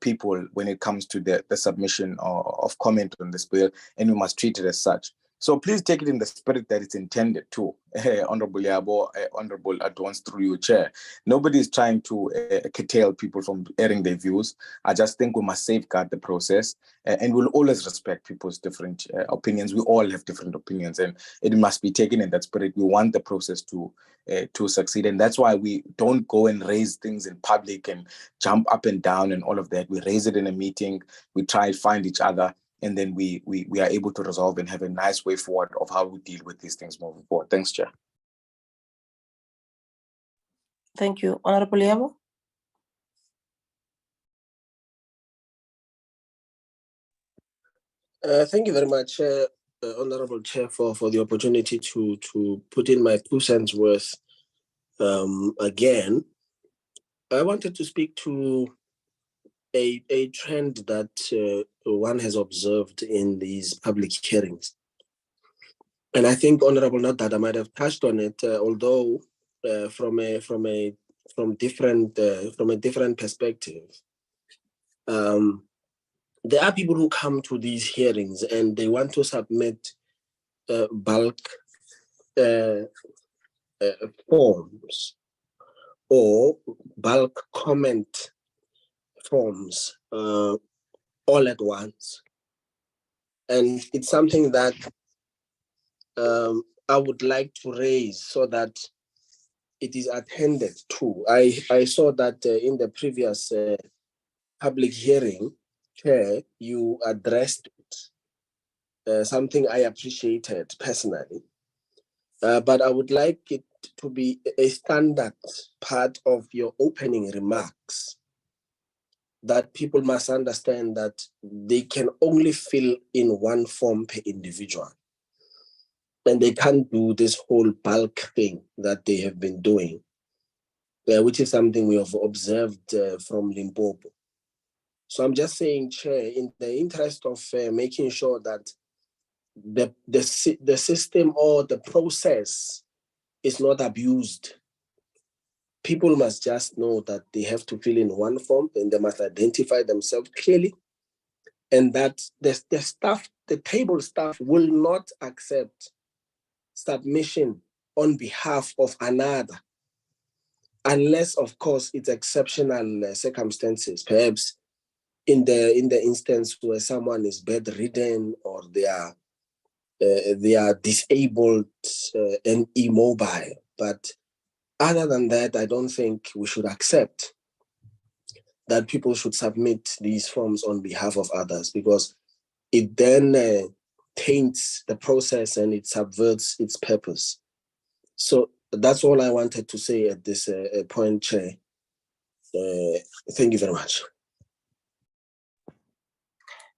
D: people when it comes to the submission of comment on this bill, and we must treat it as such. So please take it in the spirit that it's intended to. Honorable Yabo, Honorable Advance, through you, Chair. Nobody is trying to curtail people from airing their views. I just think we must safeguard the process, and we'll always respect people's different opinions. We all have different opinions, and it must be taken in that spirit. We want the process to succeed, and that's why we don't go and raise things in public and jump up and down and all of that. We raise it in a meeting. We try to find each other, and then we are able to resolve and have a nice way forward of how we deal with these things moving forward. Thanks, Chair.
A: Thank you. Honorable Yabo.
J: Thank you very much, Honorable Chair, for the opportunity to put in my 2 cents worth again. I wanted to speak to a trend that one has observed in these public hearings. And I think Honorable Nadada might have touched on it, although from a different perspective. There are people who come to these hearings and they want to submit bulk forms or bulk comment forms all at once. And it's something that I would like to raise so that it is attended to. I saw that in the previous public hearing, Chair, you addressed it, something I appreciated personally. But I would like it to be a standard part of your opening remarks, that people must understand that they can only fill in one form per individual. And they can't do this whole bulk thing that they have been doing, which is something we have observed from Limpopo. So I'm just saying, Chair, in the interest of making sure that the system or the process is not abused, people must just know that they have to fill in one form and they must identify themselves clearly, and that the table staff will not accept submission on behalf of another, unless, of course, it's exceptional circumstances. Perhaps in the instance where someone is bedridden or they are disabled and immobile. But other than that, I don't think we should accept that people should submit these forms on behalf of others, because it then taints the process and it subverts its purpose. So that's all I wanted to say at this point, Chair. Thank you very much.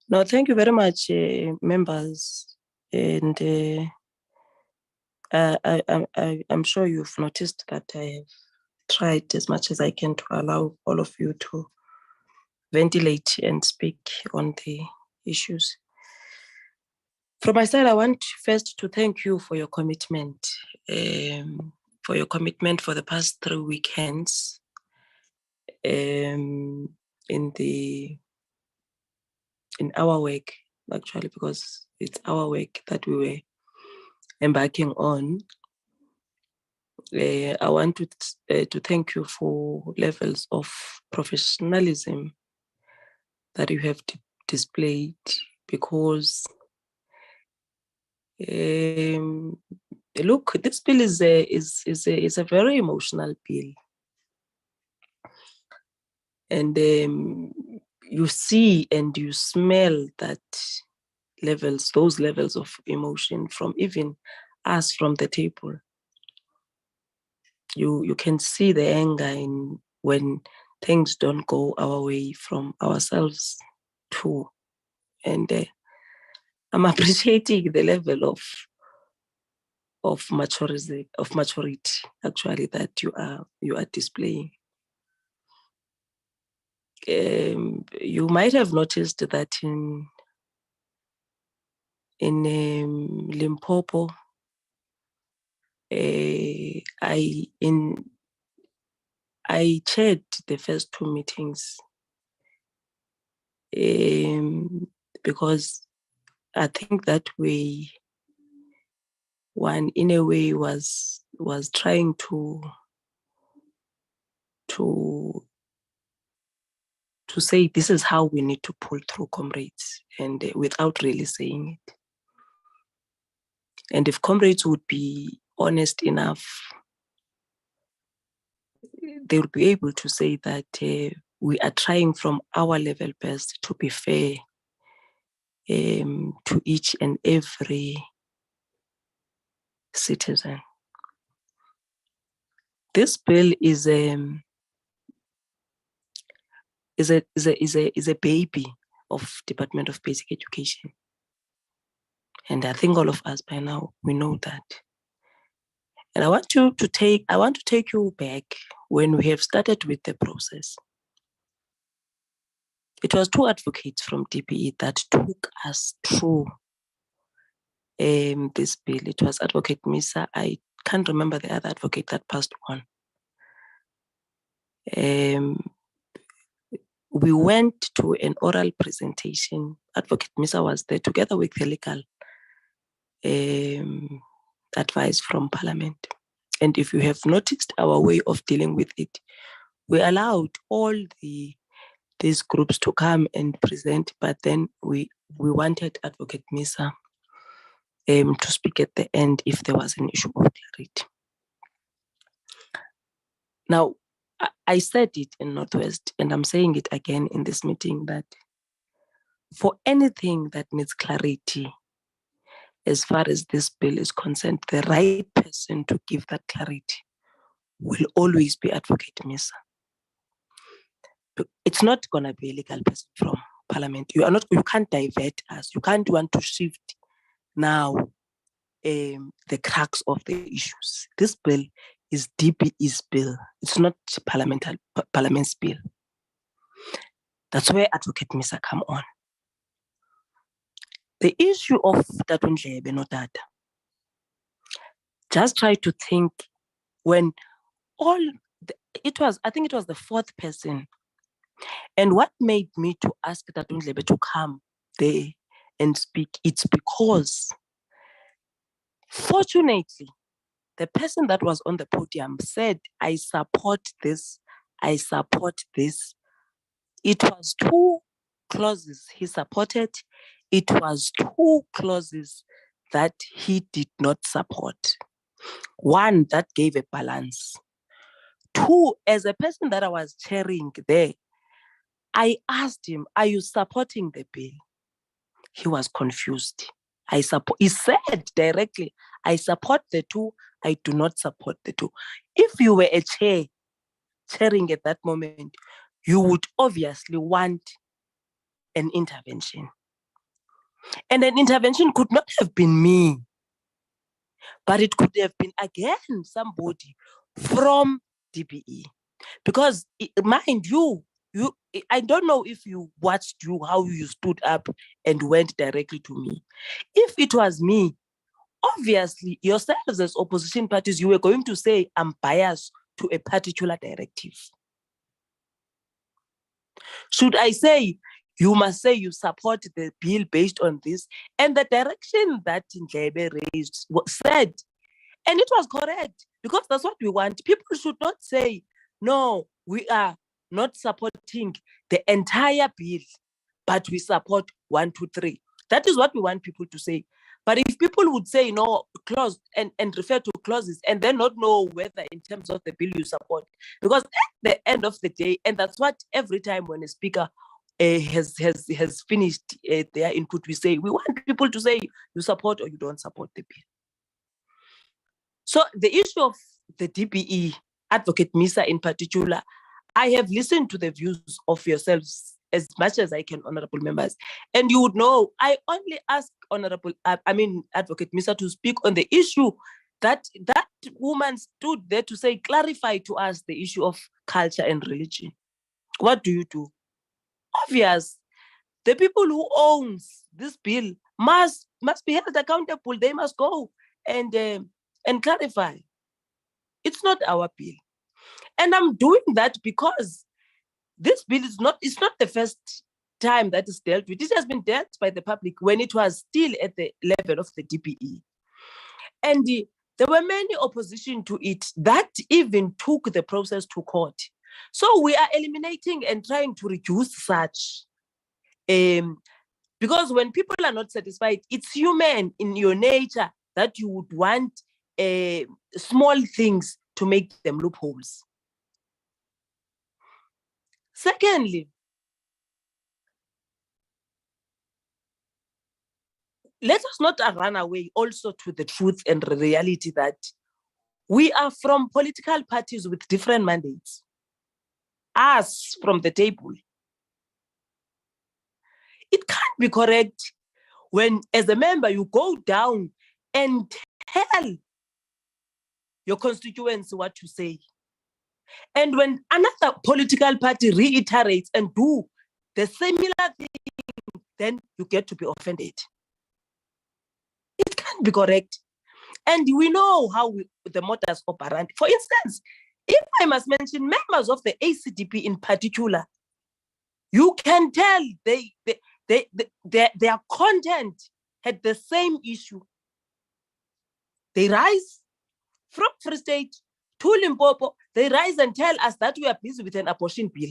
A: No, thank you very much, members. And I'm sure you've noticed that I have tried as much as I can to allow all of you to ventilate and speak on the issues. From my side, I want first to thank you for your commitment, for the past 3 weekends in our work, actually, because it's our work that we were embarking on. I want to thank you for levels of professionalism that you have displayed, because look, this bill is a very emotional bill, and you see and you smell those levels of emotion from even us from the table. You can see the anger when things don't go our way from ourselves too, and I'm appreciating the level of maturity actually that you are displaying. You might have noticed that in Limpopo, I chaired the first 2 meetings because I think that way, one in a way was trying to say this is how we need to pull through, comrades, and without really saying it. And if comrades would be honest enough, they would be able to say that we are trying from our level best to be fair to each and every citizen. This bill is a baby of Department of Basic Education, and I think all of us by now we know that. And I want to take you back when we have started with the process. It was 2 advocates from DPE that took us through this bill. It was Advocate Misa. I can't remember the other advocate that passed on. We went to an oral presentation. Advocate Misa was there together with the legal advice from Parliament. And if you have noticed our way of dealing with it, we allowed all these groups to come and present, but then we wanted Advocate Misa to speak at the end if there was an issue of clarity. Now, I said it in Northwest, and I'm saying it again in this meeting, that for anything that needs clarity, as far as this bill is concerned, the right person to give that clarity will always be Advocate Misa. It's not going to be a legal person from Parliament. You can't divert us. You can't want to shift now the crux of the issues. This bill is DPE's bill. It's not Parliament's bill. That's where Advocate Misa come on. The issue of Tatundlebe no Tata. Just try to think when I think it was the 4th person. And what made me to ask Tatundlebe to come there and speak, it's because fortunately, the person that was on the podium said, I support this, I support this. It was 2 clauses he supported. It was 2 clauses that he did not support. 1, that gave a balance. 2, as a person that I was chairing there, I asked him, are you supporting the bill? He was confused. I support. He said directly, I support the two. I do not support the two. If you were a chairing at that moment, you would obviously want an intervention. And an intervention could not have been me, but it could have been, again, somebody from DBE. Because mind you, I don't know if you watched how you stood up and went directly to me. If it was me, obviously yourselves as opposition parties, you were going to say, I'm biased to a particular directive. Should I say, you must say you support the bill based on this, and the direction that Ndlebe raised said, and it was correct, because that's what we want. People should not say, no, we are not supporting the entire bill, but we support 1, 2, 3. That is what we want people to say. But if people would say no clause and refer to clauses and then not know whether in terms of the bill you support, because at the end of the day, and that's what every time when a speaker has finished their input, we say, we want people to say you support or you don't support the bill. So the issue of the DBE, Advocate Misa in particular, I have listened to the views of yourselves as much as I can, honorable members. And you would know, I only ask Advocate Misa to speak on the issue that woman stood there to say, clarify to us the issue of culture and religion. What do you do? Obvious. The people who owns this bill must be held accountable. They must go and clarify. It's not our bill. And I'm doing that because this bill is not the first time that is dealt with. This has been dealt by the public when it was still at the level of the DPE. And there were many opposition to it that even took the process to court. So we are eliminating and trying to reduce such. Because when people are not satisfied, it's human in your nature that you would want small things to make them loopholes. Secondly, let us not run away also to the truth and the reality that we are from political parties with different mandates. Us from the table. It can't be correct when, as a member, you go down and tell your constituents what to say. And when another political party reiterates and do the similar thing, then you get to be offended. It can't be correct. And we know how the modus operandi. For instance, if I must mention members of the ACDP in particular, you can tell their content had the same issue. They rise from Free State to Limpopo. They rise and tell us that we are busy with an abortion bill.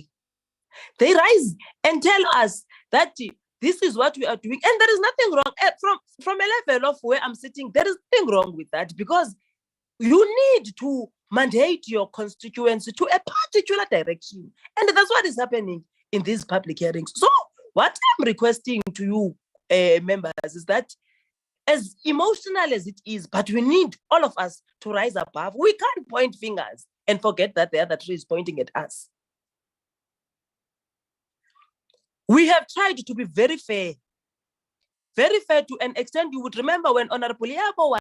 A: They rise and tell us that this is what we are doing. And there is nothing wrong. From a level of where I'm sitting, there is nothing wrong with that, because you need to mandate your constituency to a particular direction. And that's what is happening in these public hearings. So what I'm requesting to you, members, is that as emotional as it is, but we need all of us to rise above. We can't point fingers and forget that the other tree is pointing at us. We have tried to be very fair to an extent. You would remember when Honorable Yabo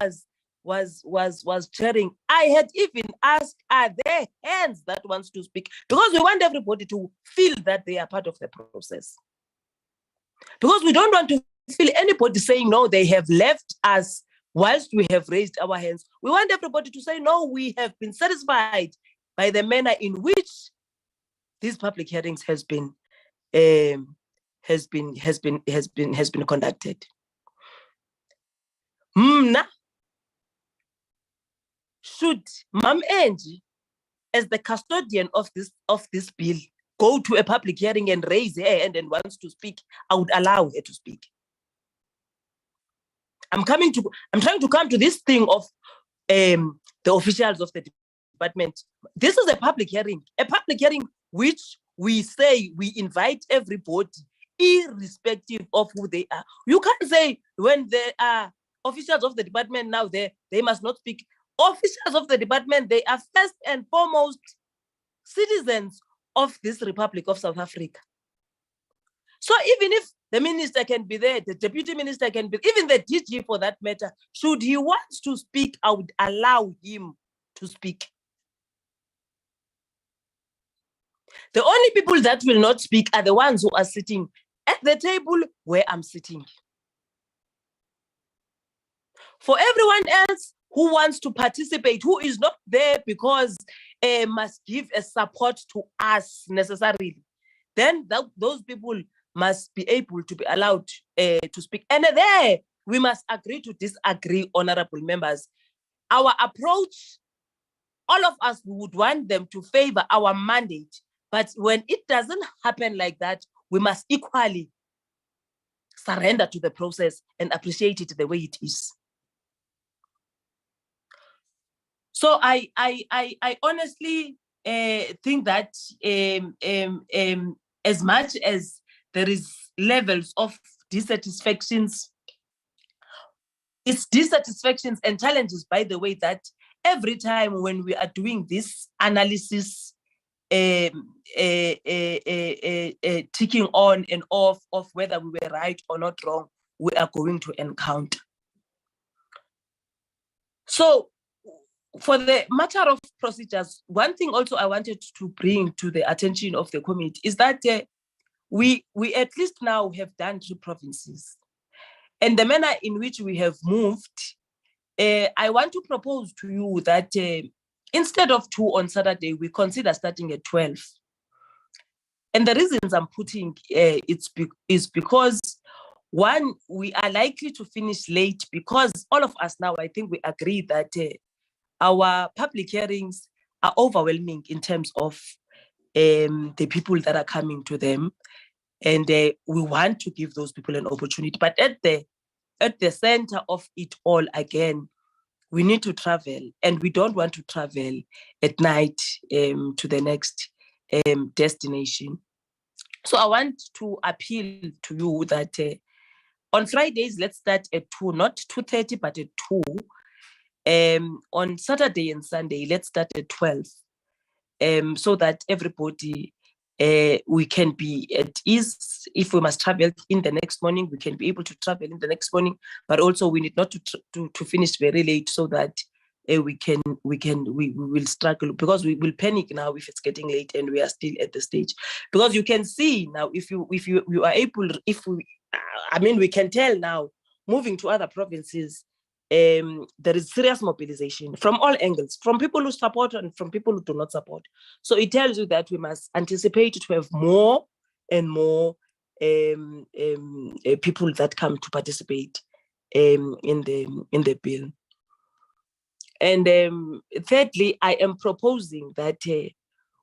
A: was chairing, I had even asked, are there hands that wants to speak? Because we want everybody to feel that they are part of the process. Because we don't want to feel anybody saying, no, they have left us whilst we have raised our hands. We want everybody to say, no, we have been satisfied by the manner in which these public hearings has been conducted. Should Mam Angie, as the custodian of this bill, go to a public hearing and raise her hand and wants to speak, I would allow her to speak. I'm trying to come to this thing of the officials of the department. This is a public hearing which we say we invite everybody irrespective of who they are. You can't say when there are officials of the department now there, they must not speak. Officials of the department, they are first and foremost citizens of this Republic of South Africa. So even if the minister can be there, the deputy minister can be, even the DG for that matter, should he want to speak, I would allow him to speak. The only people that will not speak are the ones who are sitting at the table where I'm sitting. For everyone else who wants to participate, who is not there because must give a support to us necessarily, then those people must be able to be allowed to speak. And there, we must agree to disagree, honorable members. Our approach, all of us would want them to favor our mandate. But when it doesn't happen like that, we must equally surrender to the process and appreciate it the way it is. So I honestly think that as much as there is levels of dissatisfactions, it's dissatisfactions and challenges, by the way, that every time when we are doing this analysis, ticking on and off of whether we were right or not wrong, we are going to encounter. So for the matter of procedures, one thing also I wanted to bring to the attention of the committee is that we at least now have done 3 provinces. And the manner in which we have moved, I want to propose to you that instead of 2 on Saturday, we consider starting at 12. And the reasons I'm putting is because, one, we are likely to finish late because all of us now, I think we agree that our public hearings are overwhelming in terms of the people that are coming to them. And we want to give those people an opportunity. But at the center of it all, again, we need to travel, and we don't want to travel at night to the next destination. So I want to appeal to you that on Fridays, let's start at 2, not 2:30, but at 2. On Saturday and Sunday, let's start at 12, so that everybody, we can be at ease. If we must travel in the next morning, we can be able to travel in the next morning, but also we need not to finish very late, so that we will struggle, because we will panic now if it's getting late and we are still at the stage. Because you can see now, if you are able, we can tell now, moving to other provinces, there is serious mobilization from all angles, from people who support and from people who do not support. So it tells you that we must anticipate to have more and more people that come to participate in the bill. And thirdly, I am proposing that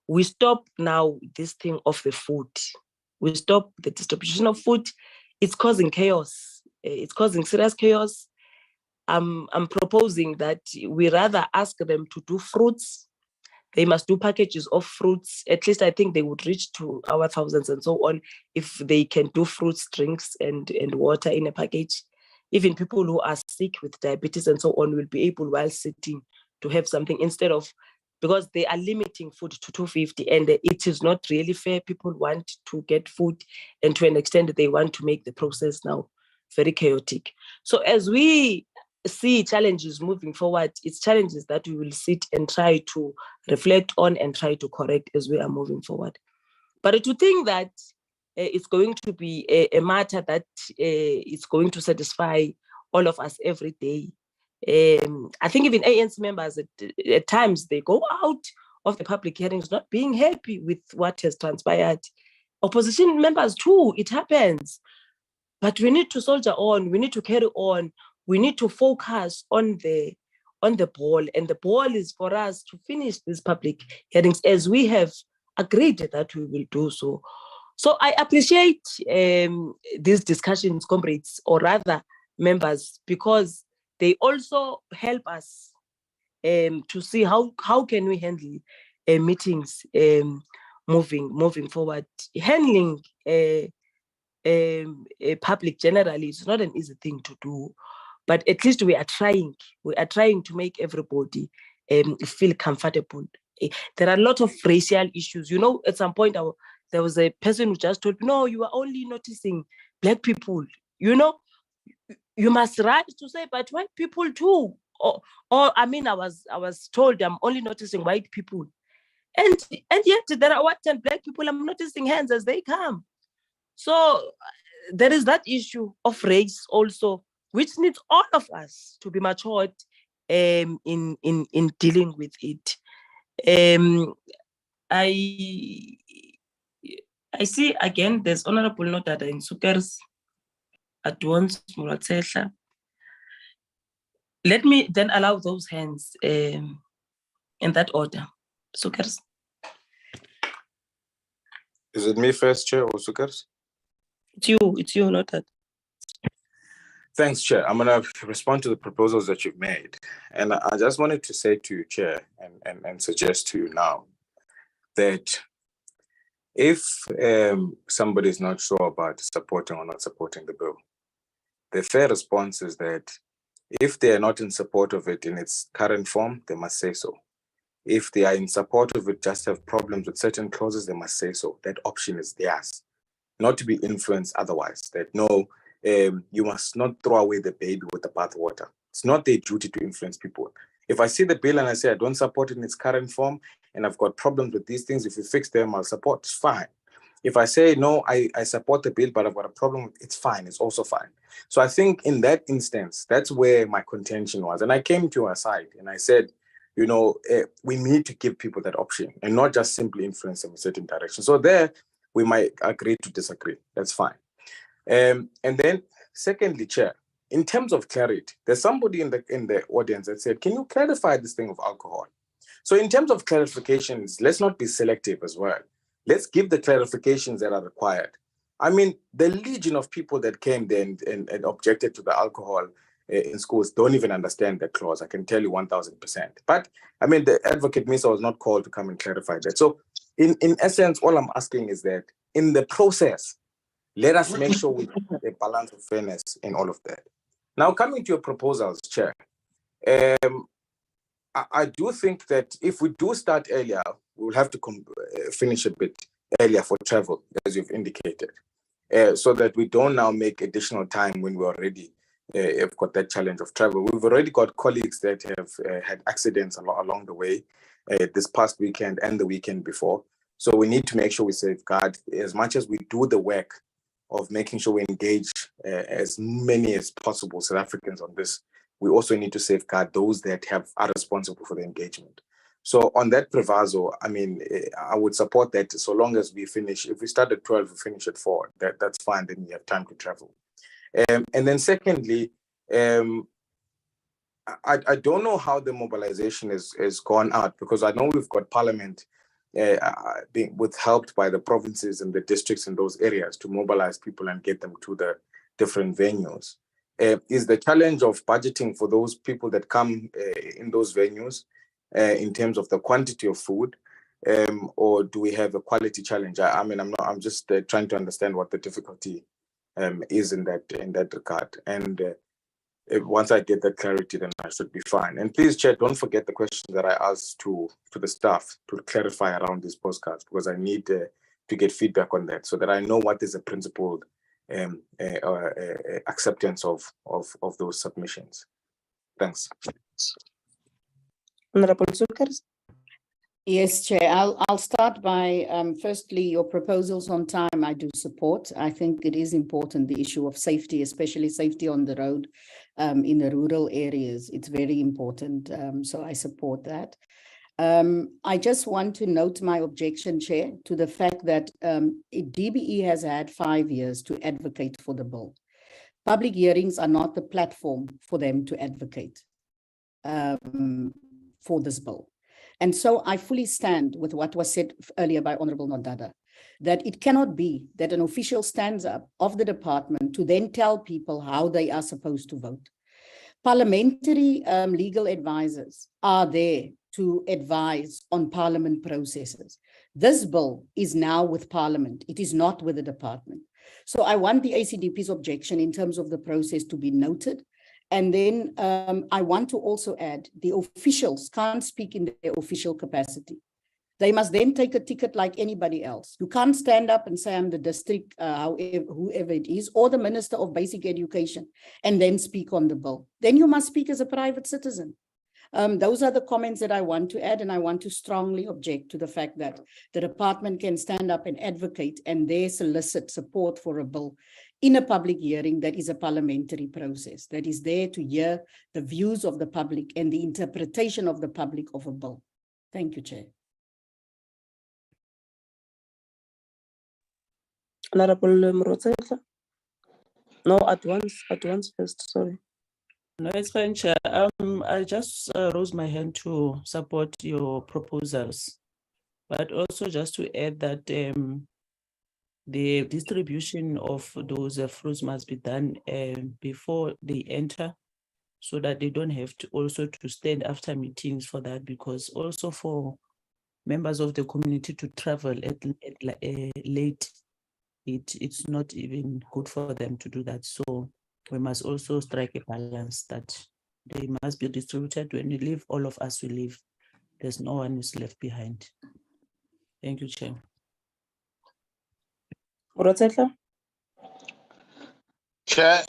A: we stop now this thing of the food. We stop the distribution of food. It's causing chaos. It's causing serious chaos. I'm proposing that we rather ask them to do fruits. They must do packages of fruits. At least I think they would reach to our thousands and so on if they can do fruits, drinks, and water in a package. Even people who are sick with diabetes and so on will be able, while sitting, to have something, instead of, because they are limiting food to 250, and it is not really fair. People want to get food, and to an extent they want to make the process now very chaotic. So as we see challenges moving forward, it's challenges that we will sit and try to reflect on and try to correct as we are moving forward. But to think that it's going to be a matter that is going to satisfy all of us every day. I think even ANC members at times, they go out of the public hearings not being happy with what has transpired. Opposition members too, it happens. But we need to soldier on, we need to carry on, we need to focus on the ball, and the ball is for us to finish these public hearings as we have agreed that we will do so. So I appreciate these discussions, comrades, or rather members, because they also help us to see how can we handle meetings moving forward. Handling public generally, it's not an easy thing to do, but at least we are trying. We are trying to make everybody feel comfortable. There are a lot of racial issues. You know, at some point, there was a person who just told me, no, you are only noticing Black people. You know, you must rise to say, but white people too. Or I mean, I was told I'm only noticing white people. And yet there are white and Black people, I'm noticing hands as they come. So there is that issue of race also, which needs all of us to be matured in dealing with it. I see again, there's Honorable Nodada in Sukers at once, Muratesha. Let me then allow those hands in that order. Sukers.
D: Is it me first, Chair, or Sukers?
A: It's you, not that.
D: Thanks, Chair. I'm going to respond to the proposals that you've made. And I just wanted to say to you, Chair, and suggest to you now that if somebody is not sure about supporting or not supporting the bill, the fair response is that if they are not in support of it in its current form, they must say so. If they are in support of it, just have problems with certain clauses, they must say so. That option is theirs, not to be influenced otherwise. That no, you must not throw away the baby with the bathwater. It's not their duty to influence people. If I see the bill and I say I don't support it in its current form and I've got problems with these things, if you fix them, I'll support. It's fine. If I say, no, I support the bill, but I've got a problem with it, it's fine. It's also fine. So I think in that instance, that's where my contention was. And I came to her side and I said, you know, we need to give people that option and not just simply influence them in a certain direction. So there, we might agree to disagree. That's fine. And then secondly, Chair, in terms of clarity, there's somebody in the audience that said, can you clarify this thing of alcohol? So in terms of clarifications, let's not be selective as well. Let's give the clarifications that are required. I mean, the legion of people that came there and objected to the alcohol in schools don't even understand the clause. I can tell you 1000%. But I mean, the advocate Misa was not called to come and clarify that. So in essence, all I'm asking is that in the process, let us make sure we have a balance of fairness in all of that. Now, coming to your proposals, Chair, I do think that if we do start earlier, we'll have to finish a bit earlier for travel, as you've indicated, so that we don't now make additional time when we already have got that challenge of travel. We've already got colleagues that have had accidents along the way this past weekend and the weekend before. So we need to make sure we safeguard as much as we do the work of making sure we engage as many as possible South Africans on this. We also need to safeguard those that are responsible for the engagement. So on that proviso, I mean, I would support that so long as we finish. If we start at 12, we finish at 4, that's fine, then we have time to travel. And then secondly, I don't know how the mobilization has gone out, because I know we've got Parliament being helped by the provinces and the districts in those areas to mobilize people and get them to the different venues. Is the challenge of budgeting for those people that come in those venues in terms of the quantity of food, or do we have a quality challenge? I mean, I'm just trying to understand what the difficulty is in that regard. And once I get that clarity, then I should be fine. And please, Chair, don't forget the question that I asked to the staff to clarify around these postcards, because I need to get feedback on that so that I know what is the principled acceptance of those submissions. Thanks.
A: Honorable Sukers.
I: Yes, Chair. I'll start by firstly, your proposals on time I do support. I think it is important, the issue of safety, especially safety on the road in the rural areas. It's very important. So I support that. I just want to note my objection, Chair, to the fact that DBE has had 5 years to advocate for the bill. Public hearings are not the platform for them to advocate for this bill. And so I fully stand with what was said earlier by Honorable Nodada, that it cannot be that an official stands up of the department to then tell people how they are supposed to vote. Parliamentary legal advisors are there to advise on parliament processes. This bill is now with Parliament. It is not with the department. So I want the ACDP's objection in terms of the process to be noted. And then I want to also add the officials can't speak in their official capacity. They must then take a ticket like anybody else. You can't stand up and say, I'm the district, whoever it is, or the Minister of Basic Education, and then speak on the bill. Then you must speak as a private citizen. Those are the comments that I want to add, and I want to strongly object to the fact that the department can stand up and advocate and there solicit support for a bill in a public hearing that is a parliamentary process, that is there to hear the views of the public and the interpretation of the public of a bill. Thank you, Chair.
K: Honorable Mrotsetla. No, at once first, sorry.
F: No, it's fine, Chair. I just rose my hand to support your proposals, but also just to add that the distribution of those fruits must be done before they enter, so that they don't have to also to stand after meetings for that, because also for members of the community to travel at late, it's not even good for them to do that. So we must also strike a balance that they must be distributed. When you leave, all of us will leave. There's no one who's left behind. Thank you, Chair.
K: Mrotsetla.
C: Chair,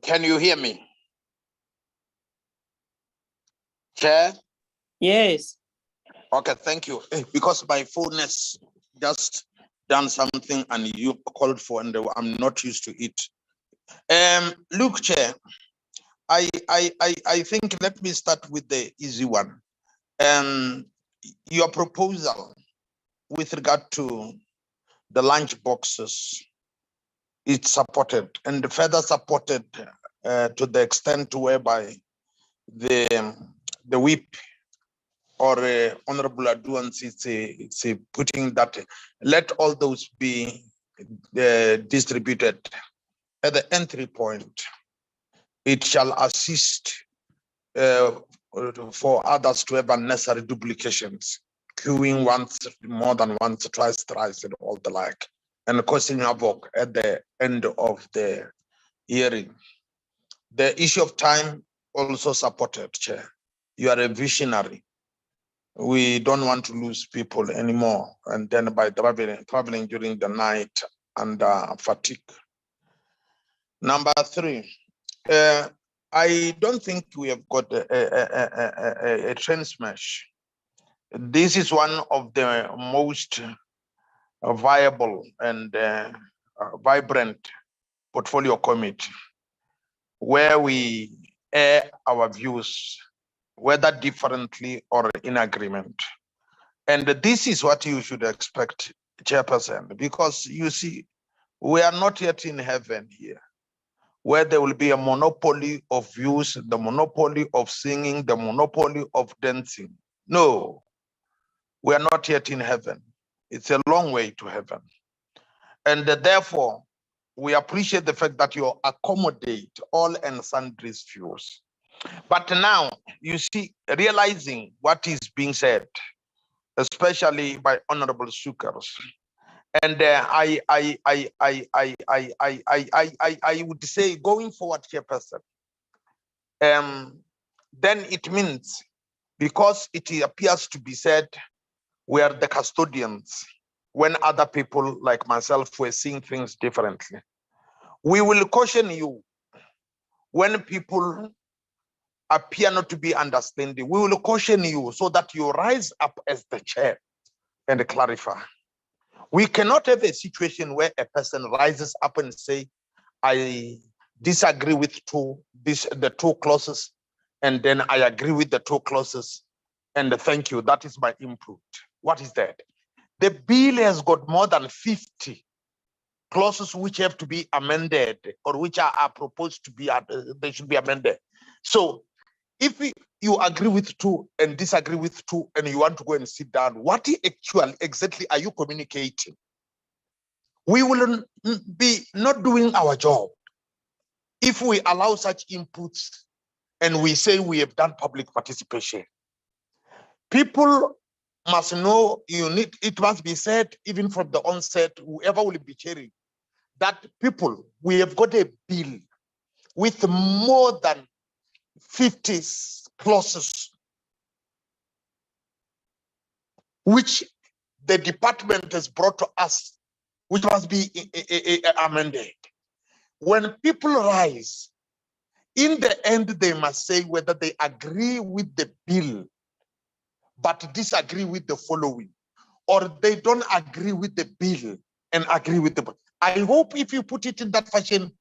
C: can you hear me? Chair?
K: Yes.
C: Okay, thank you. Because my phone has just done something and you called for, and I'm not used to it. Look, Chair, I think let me start with the easy one. Your proposal with regard to the lunch boxes, it's supported and further supported to the extent whereby the whip or Honorable Aduans it's putting that let all those be distributed at the entry point. It shall assist for others to have unnecessary duplications, queuing once, more than once, twice, thrice, and all the like, and causing havoc at the end of the hearing. The issue of time also supported, Chair. You are a visionary. We don't want to lose people anymore, and then by traveling during the night and fatigue. Number 3, I don't think we have got a train smash. This is one of the most viable and vibrant portfolio committee where we air our views, whether differently or in agreement. And this is what you should expect, Chairperson, because you see, we are not yet in heaven here, where there will be a monopoly of views, the monopoly of singing, the monopoly of dancing. No, we are not yet in heaven. It's a long way to heaven. And therefore, we appreciate the fact that you accommodate all and sundry views. But now, you see, realizing what is being said, especially by Honorable Sukers, and I would say going forward, Chairperson, then it means, because it appears to be said we are the custodians when other people like myself were seeing things differently. We will caution you when people appear not to be understanding. We will caution you so that you rise up as the chair and clarify. We cannot have a situation where a person rises up and say, I disagree with the two clauses, and then I agree with the 2 clauses, and thank you, that is my input. What is that? The bill has got more than 50 clauses which have to be amended, or which are proposed to be, they should be amended. So if you agree with 2 and disagree with 2, and you want to go and sit down, what exactly are you communicating? We will be not doing our job if we allow such inputs and we say we have done public participation. People must know, it must be said even from the onset, whoever will be chairing, that people, we have got a bill with more than 50 clauses, which the department has brought to us, which must be amended. When people rise, in the end, they must say whether they agree with the bill, but disagree with the following, or they don't agree with the bill and agree with the bill. I hope if you put it in that fashion,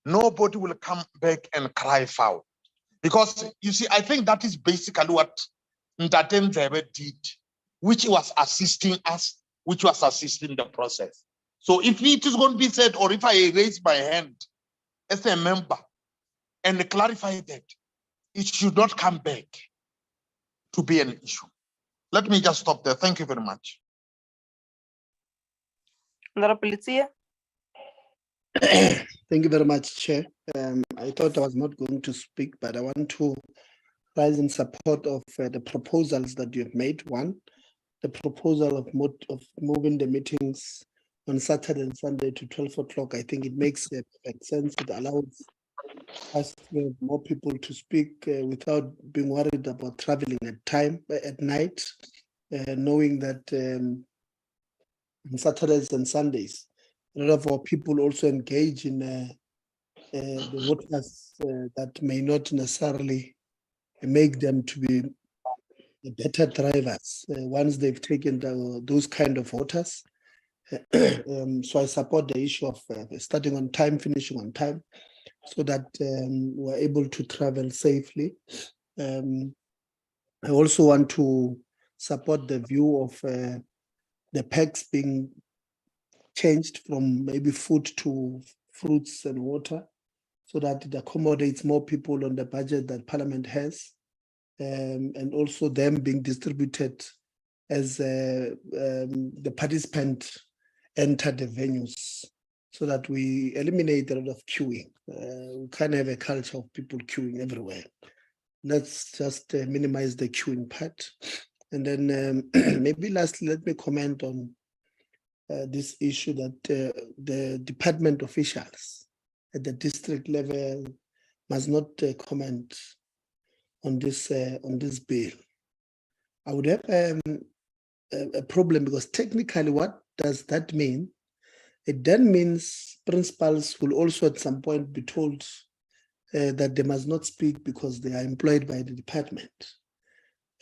C: nobody will come back and cry foul. Because you see, I think that is basically what Ntaten Zebe did, which was assisting us, which was assisting the process. So if it is going to be said, or if I raise my hand as a member and clarify that, it should not come back to be an issue. Let me just stop there. Thank you very much.
K: Honorable Letia.
B: Thank you very much, Chair. I thought I was not going to speak, but I want to rise in support of the proposals that you've made. One, the proposal of moving the meetings on Saturday and Sunday to 12 o'clock. I think it makes perfect sense. It allows us to have more people to speak without being worried about traveling at night, knowing that on Saturdays and Sundays, a lot of our people also engage in the voters that may not necessarily make them to be better drivers once they've taken those kind of voters. So I support the issue of starting on time, finishing on time, so that we're able to travel safely. I also want to support the view of the packs being changed from maybe food to fruits and water, so that it accommodates more people on the budget that Parliament has, and also them being distributed as the participant enter the venues, so that we eliminate a lot of queuing. We can't have a culture of people queuing everywhere. Let's just minimize the queuing part. And then maybe lastly, let me comment on this issue that the department officials at the district level must not comment on this bill. I would have a problem, because technically, what does that mean? It then means principals will also at some point be told that they must not speak because they are employed by the department.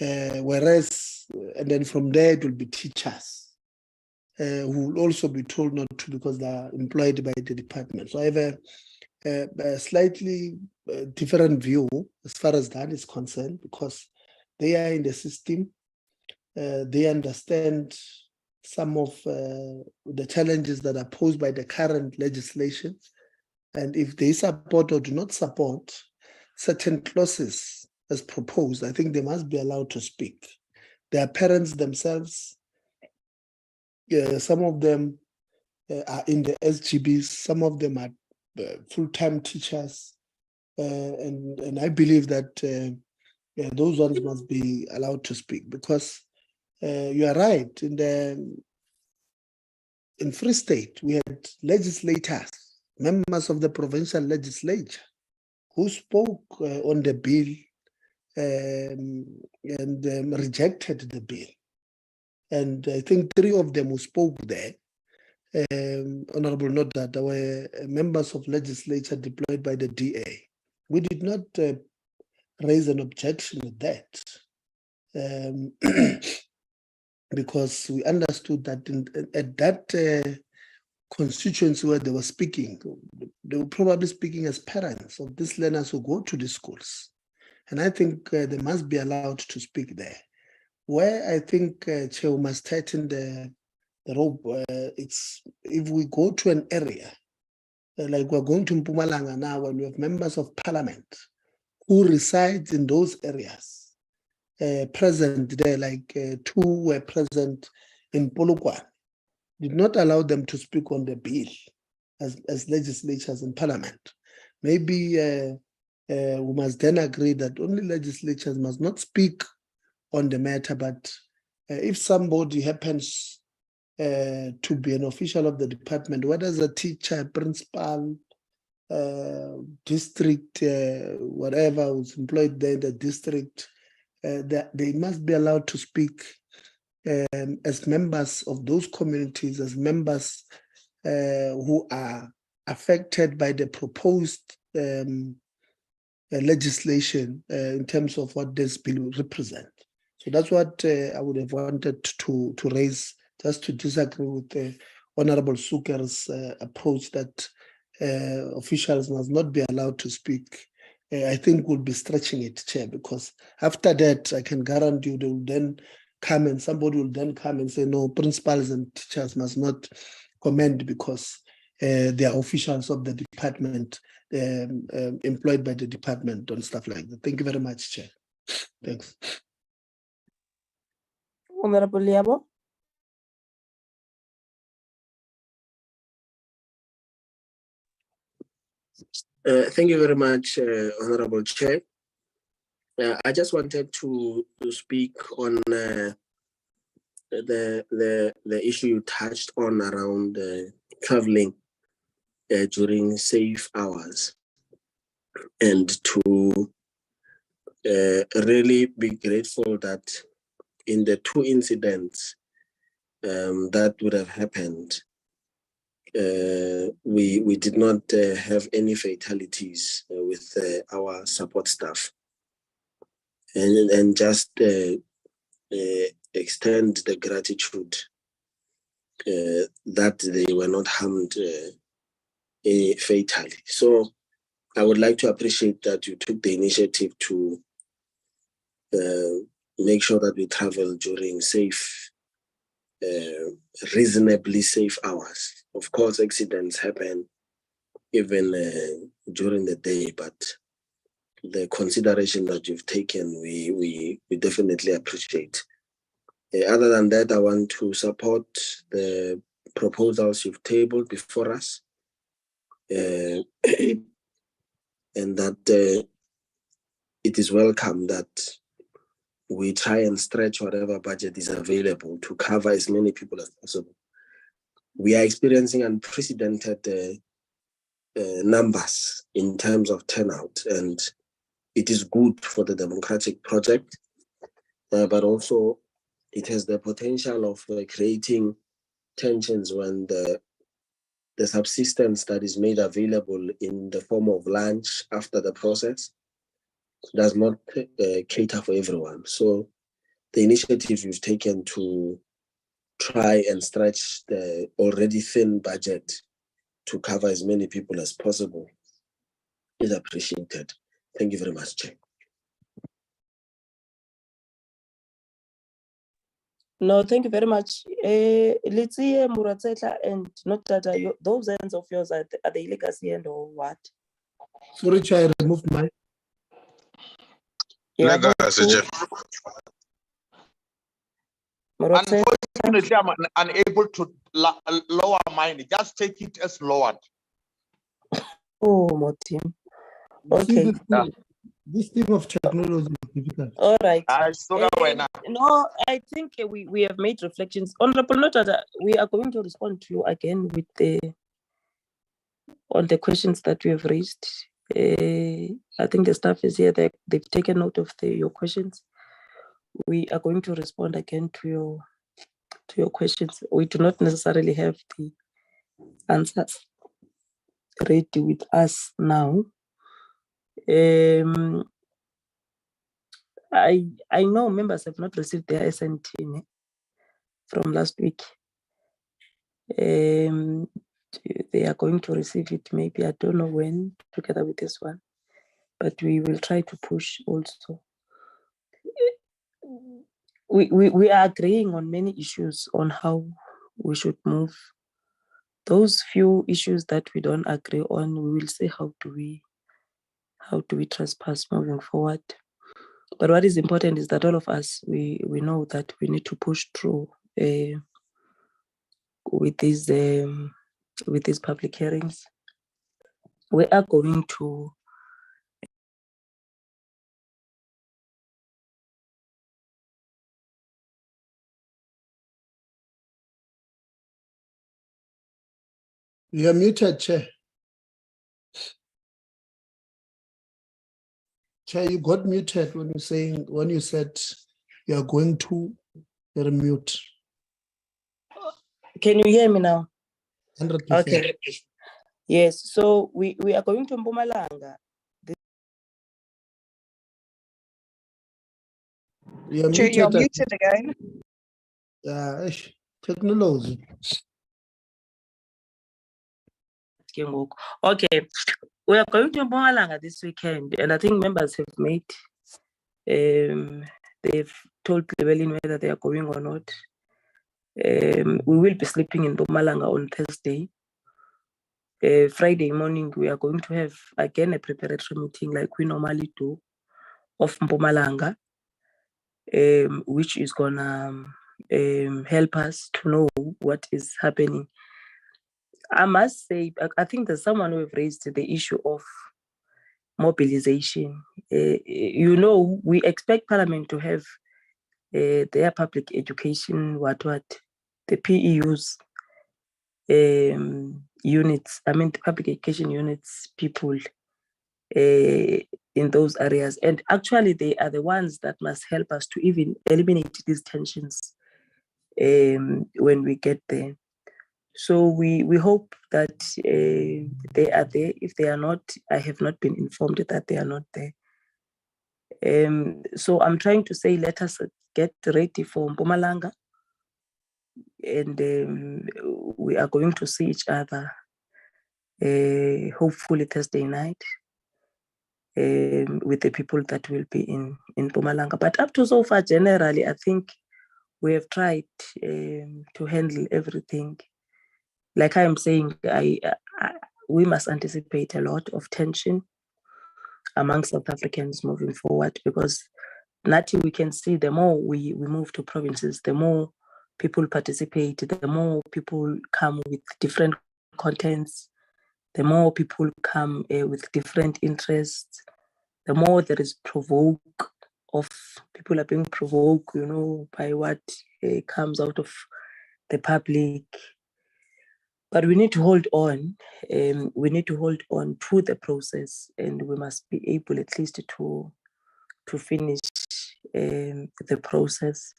B: Whereas, and then from there it will be teachers who will also be told not to because they are employed by the department. So I have a slightly different view as far as that is concerned, because they are in the system, they understand some of the challenges that are posed by the current legislation. And if they support or do not support certain clauses as proposed, I think they must be allowed to speak. Their parents themselves, some of them are in the SGBs, some of them are full-time teachers, and I believe that those ones must be allowed to speak, because you are right. In Free State, we had legislators, members of the provincial legislature, who spoke on the bill and rejected the bill. And I think 3 of them who spoke there, Honorable note that there were members of legislature deployed by the DA. We did not raise an objection with that, because we understood that at that constituency where they were speaking, they were probably speaking as parents of these learners who go to the schools. And I think they must be allowed to speak there. Where I think Chair must tighten the rope, it's if we go to an area, like we're going to Mpumalanga now, when we have members of parliament who reside in those areas, present there, like 2 were present in Polokwane, did not allow them to speak on the bill as legislatures in parliament. Maybe we must then agree that only legislatures must not speak on the matter, but if somebody happens to be an official of the department, whether as a teacher, principal, district, whatever who's employed there in the district, that they must be allowed to speak as members of those communities, as members who are affected by the proposed legislation in terms of what this bill represents. So that's what I would have wanted to raise, just to disagree with the Honorable Suker's approach that officials must not be allowed to speak. I think we'll be stretching it, Chair, because after that, I can guarantee you they will then come and somebody will then come and say, no, principals and teachers must not comment because they are officials of the department, employed by the department and stuff like that. Thank you very much, Chair. Thanks.
K: Honorable Liabo.
J: Thank you very much, Honorable Chair. I just wanted to speak on the issue you touched on around traveling during safe hours, and to really be grateful that in the two incidents that would have happened, we did not have any fatalities with our support staff, and just extend the gratitude that they were not harmed fatally. So I would like to appreciate that you took the initiative to make sure that we travel during safe, reasonably safe hours. Of course, accidents happen even during the day, but the consideration that you've taken, we definitely appreciate. Other than that, I want to support the proposals you've tabled before us, and that it is welcome that we try and stretch whatever budget is available to cover as many people as possible. We are experiencing unprecedented numbers in terms of turnout, and it is good for the democratic project, but also it has the potential of creating tensions when the subsistence that is made available in the form of lunch after the process does not cater for everyone. So the initiative you've taken to try and stretch the already thin budget to cover as many people as possible is appreciated. Thank you very much, Chair.
K: No, thank you very much. Let's see, Muratsetla and not Tata, those hands of yours, are they legacy end or what?
B: Sorry, Chair, I removed my.
K: Yeah,
C: Legacy, unfortunately, I'm unable to lower mine. Just take it as lowered.
K: Oh, Motim. Okay.
B: This thing of technology is difficult.
K: All right.
C: No,
K: I think we have made reflections. Honorable Notata, we are going to respond to you again with on the questions that we have raised. I think the staff is here. They've taken note of your questions. We are going to respond again to your questions. We do not necessarily have the answers ready with us now. I know members have not received their SNT from last week. They are going to receive it maybe, I don't know when, together with this one, but we will try to push also. We are agreeing on many issues on how we should move. Those few issues that we don't agree on, we will see how do we trespass moving forward. But what is important is that all of us, we know that we need to push through with these public hearings. We are going to
B: You are muted, Chair. Chair, you got muted when you said you are going to mute.
K: Can you hear me now?
B: 100%.
K: Okay. Yes, so we are going to Mpumalanga.
B: You are
L: Chair,
B: muted.
L: you're muted again.
B: Technology.
K: Okay, we are going to Mpumalanga this weekend, and I think members have made, they've told Llewellyn whether they are going or not. We will be sleeping in Mpumalanga on Thursday. Friday morning, we are going to have again a preparatory meeting like we normally do of Mpumalanga, which is gonna help us to know what is happening. I must say, I think there's someone who have raised the issue of mobilization. We expect Parliament to have their public education, the PEUs units, the public education units, people in those areas. And actually, they are the ones that must help us to even eliminate these tensions when we get there. So we hope that they are there. If they are not, I have not been informed that they are not there. So I'm trying to say, let us get ready for Mpumalanga, and we are going to see each other hopefully Thursday night with the people that will be in Mpumalanga. But up to so far, generally, I think we have tried to handle everything. Like I am saying, we must anticipate a lot of tension among South Africans moving forward, because Nati, we can see the more we move to provinces, the more people participate, the more people come with different contents, the more people come with different interests, the more there is people are being provoked, by what comes out of the public. But we need to hold on. We need to hold on to the process, and we must be able at least to finish the process.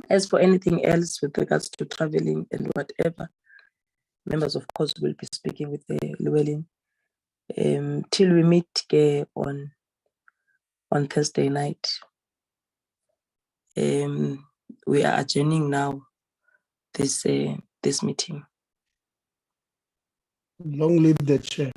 K: As for anything else with regards to traveling and whatever, members, of course, will be speaking with Llewellyn till we meet on Thursday night. We are adjourning now this meeting.
B: Long live the chair.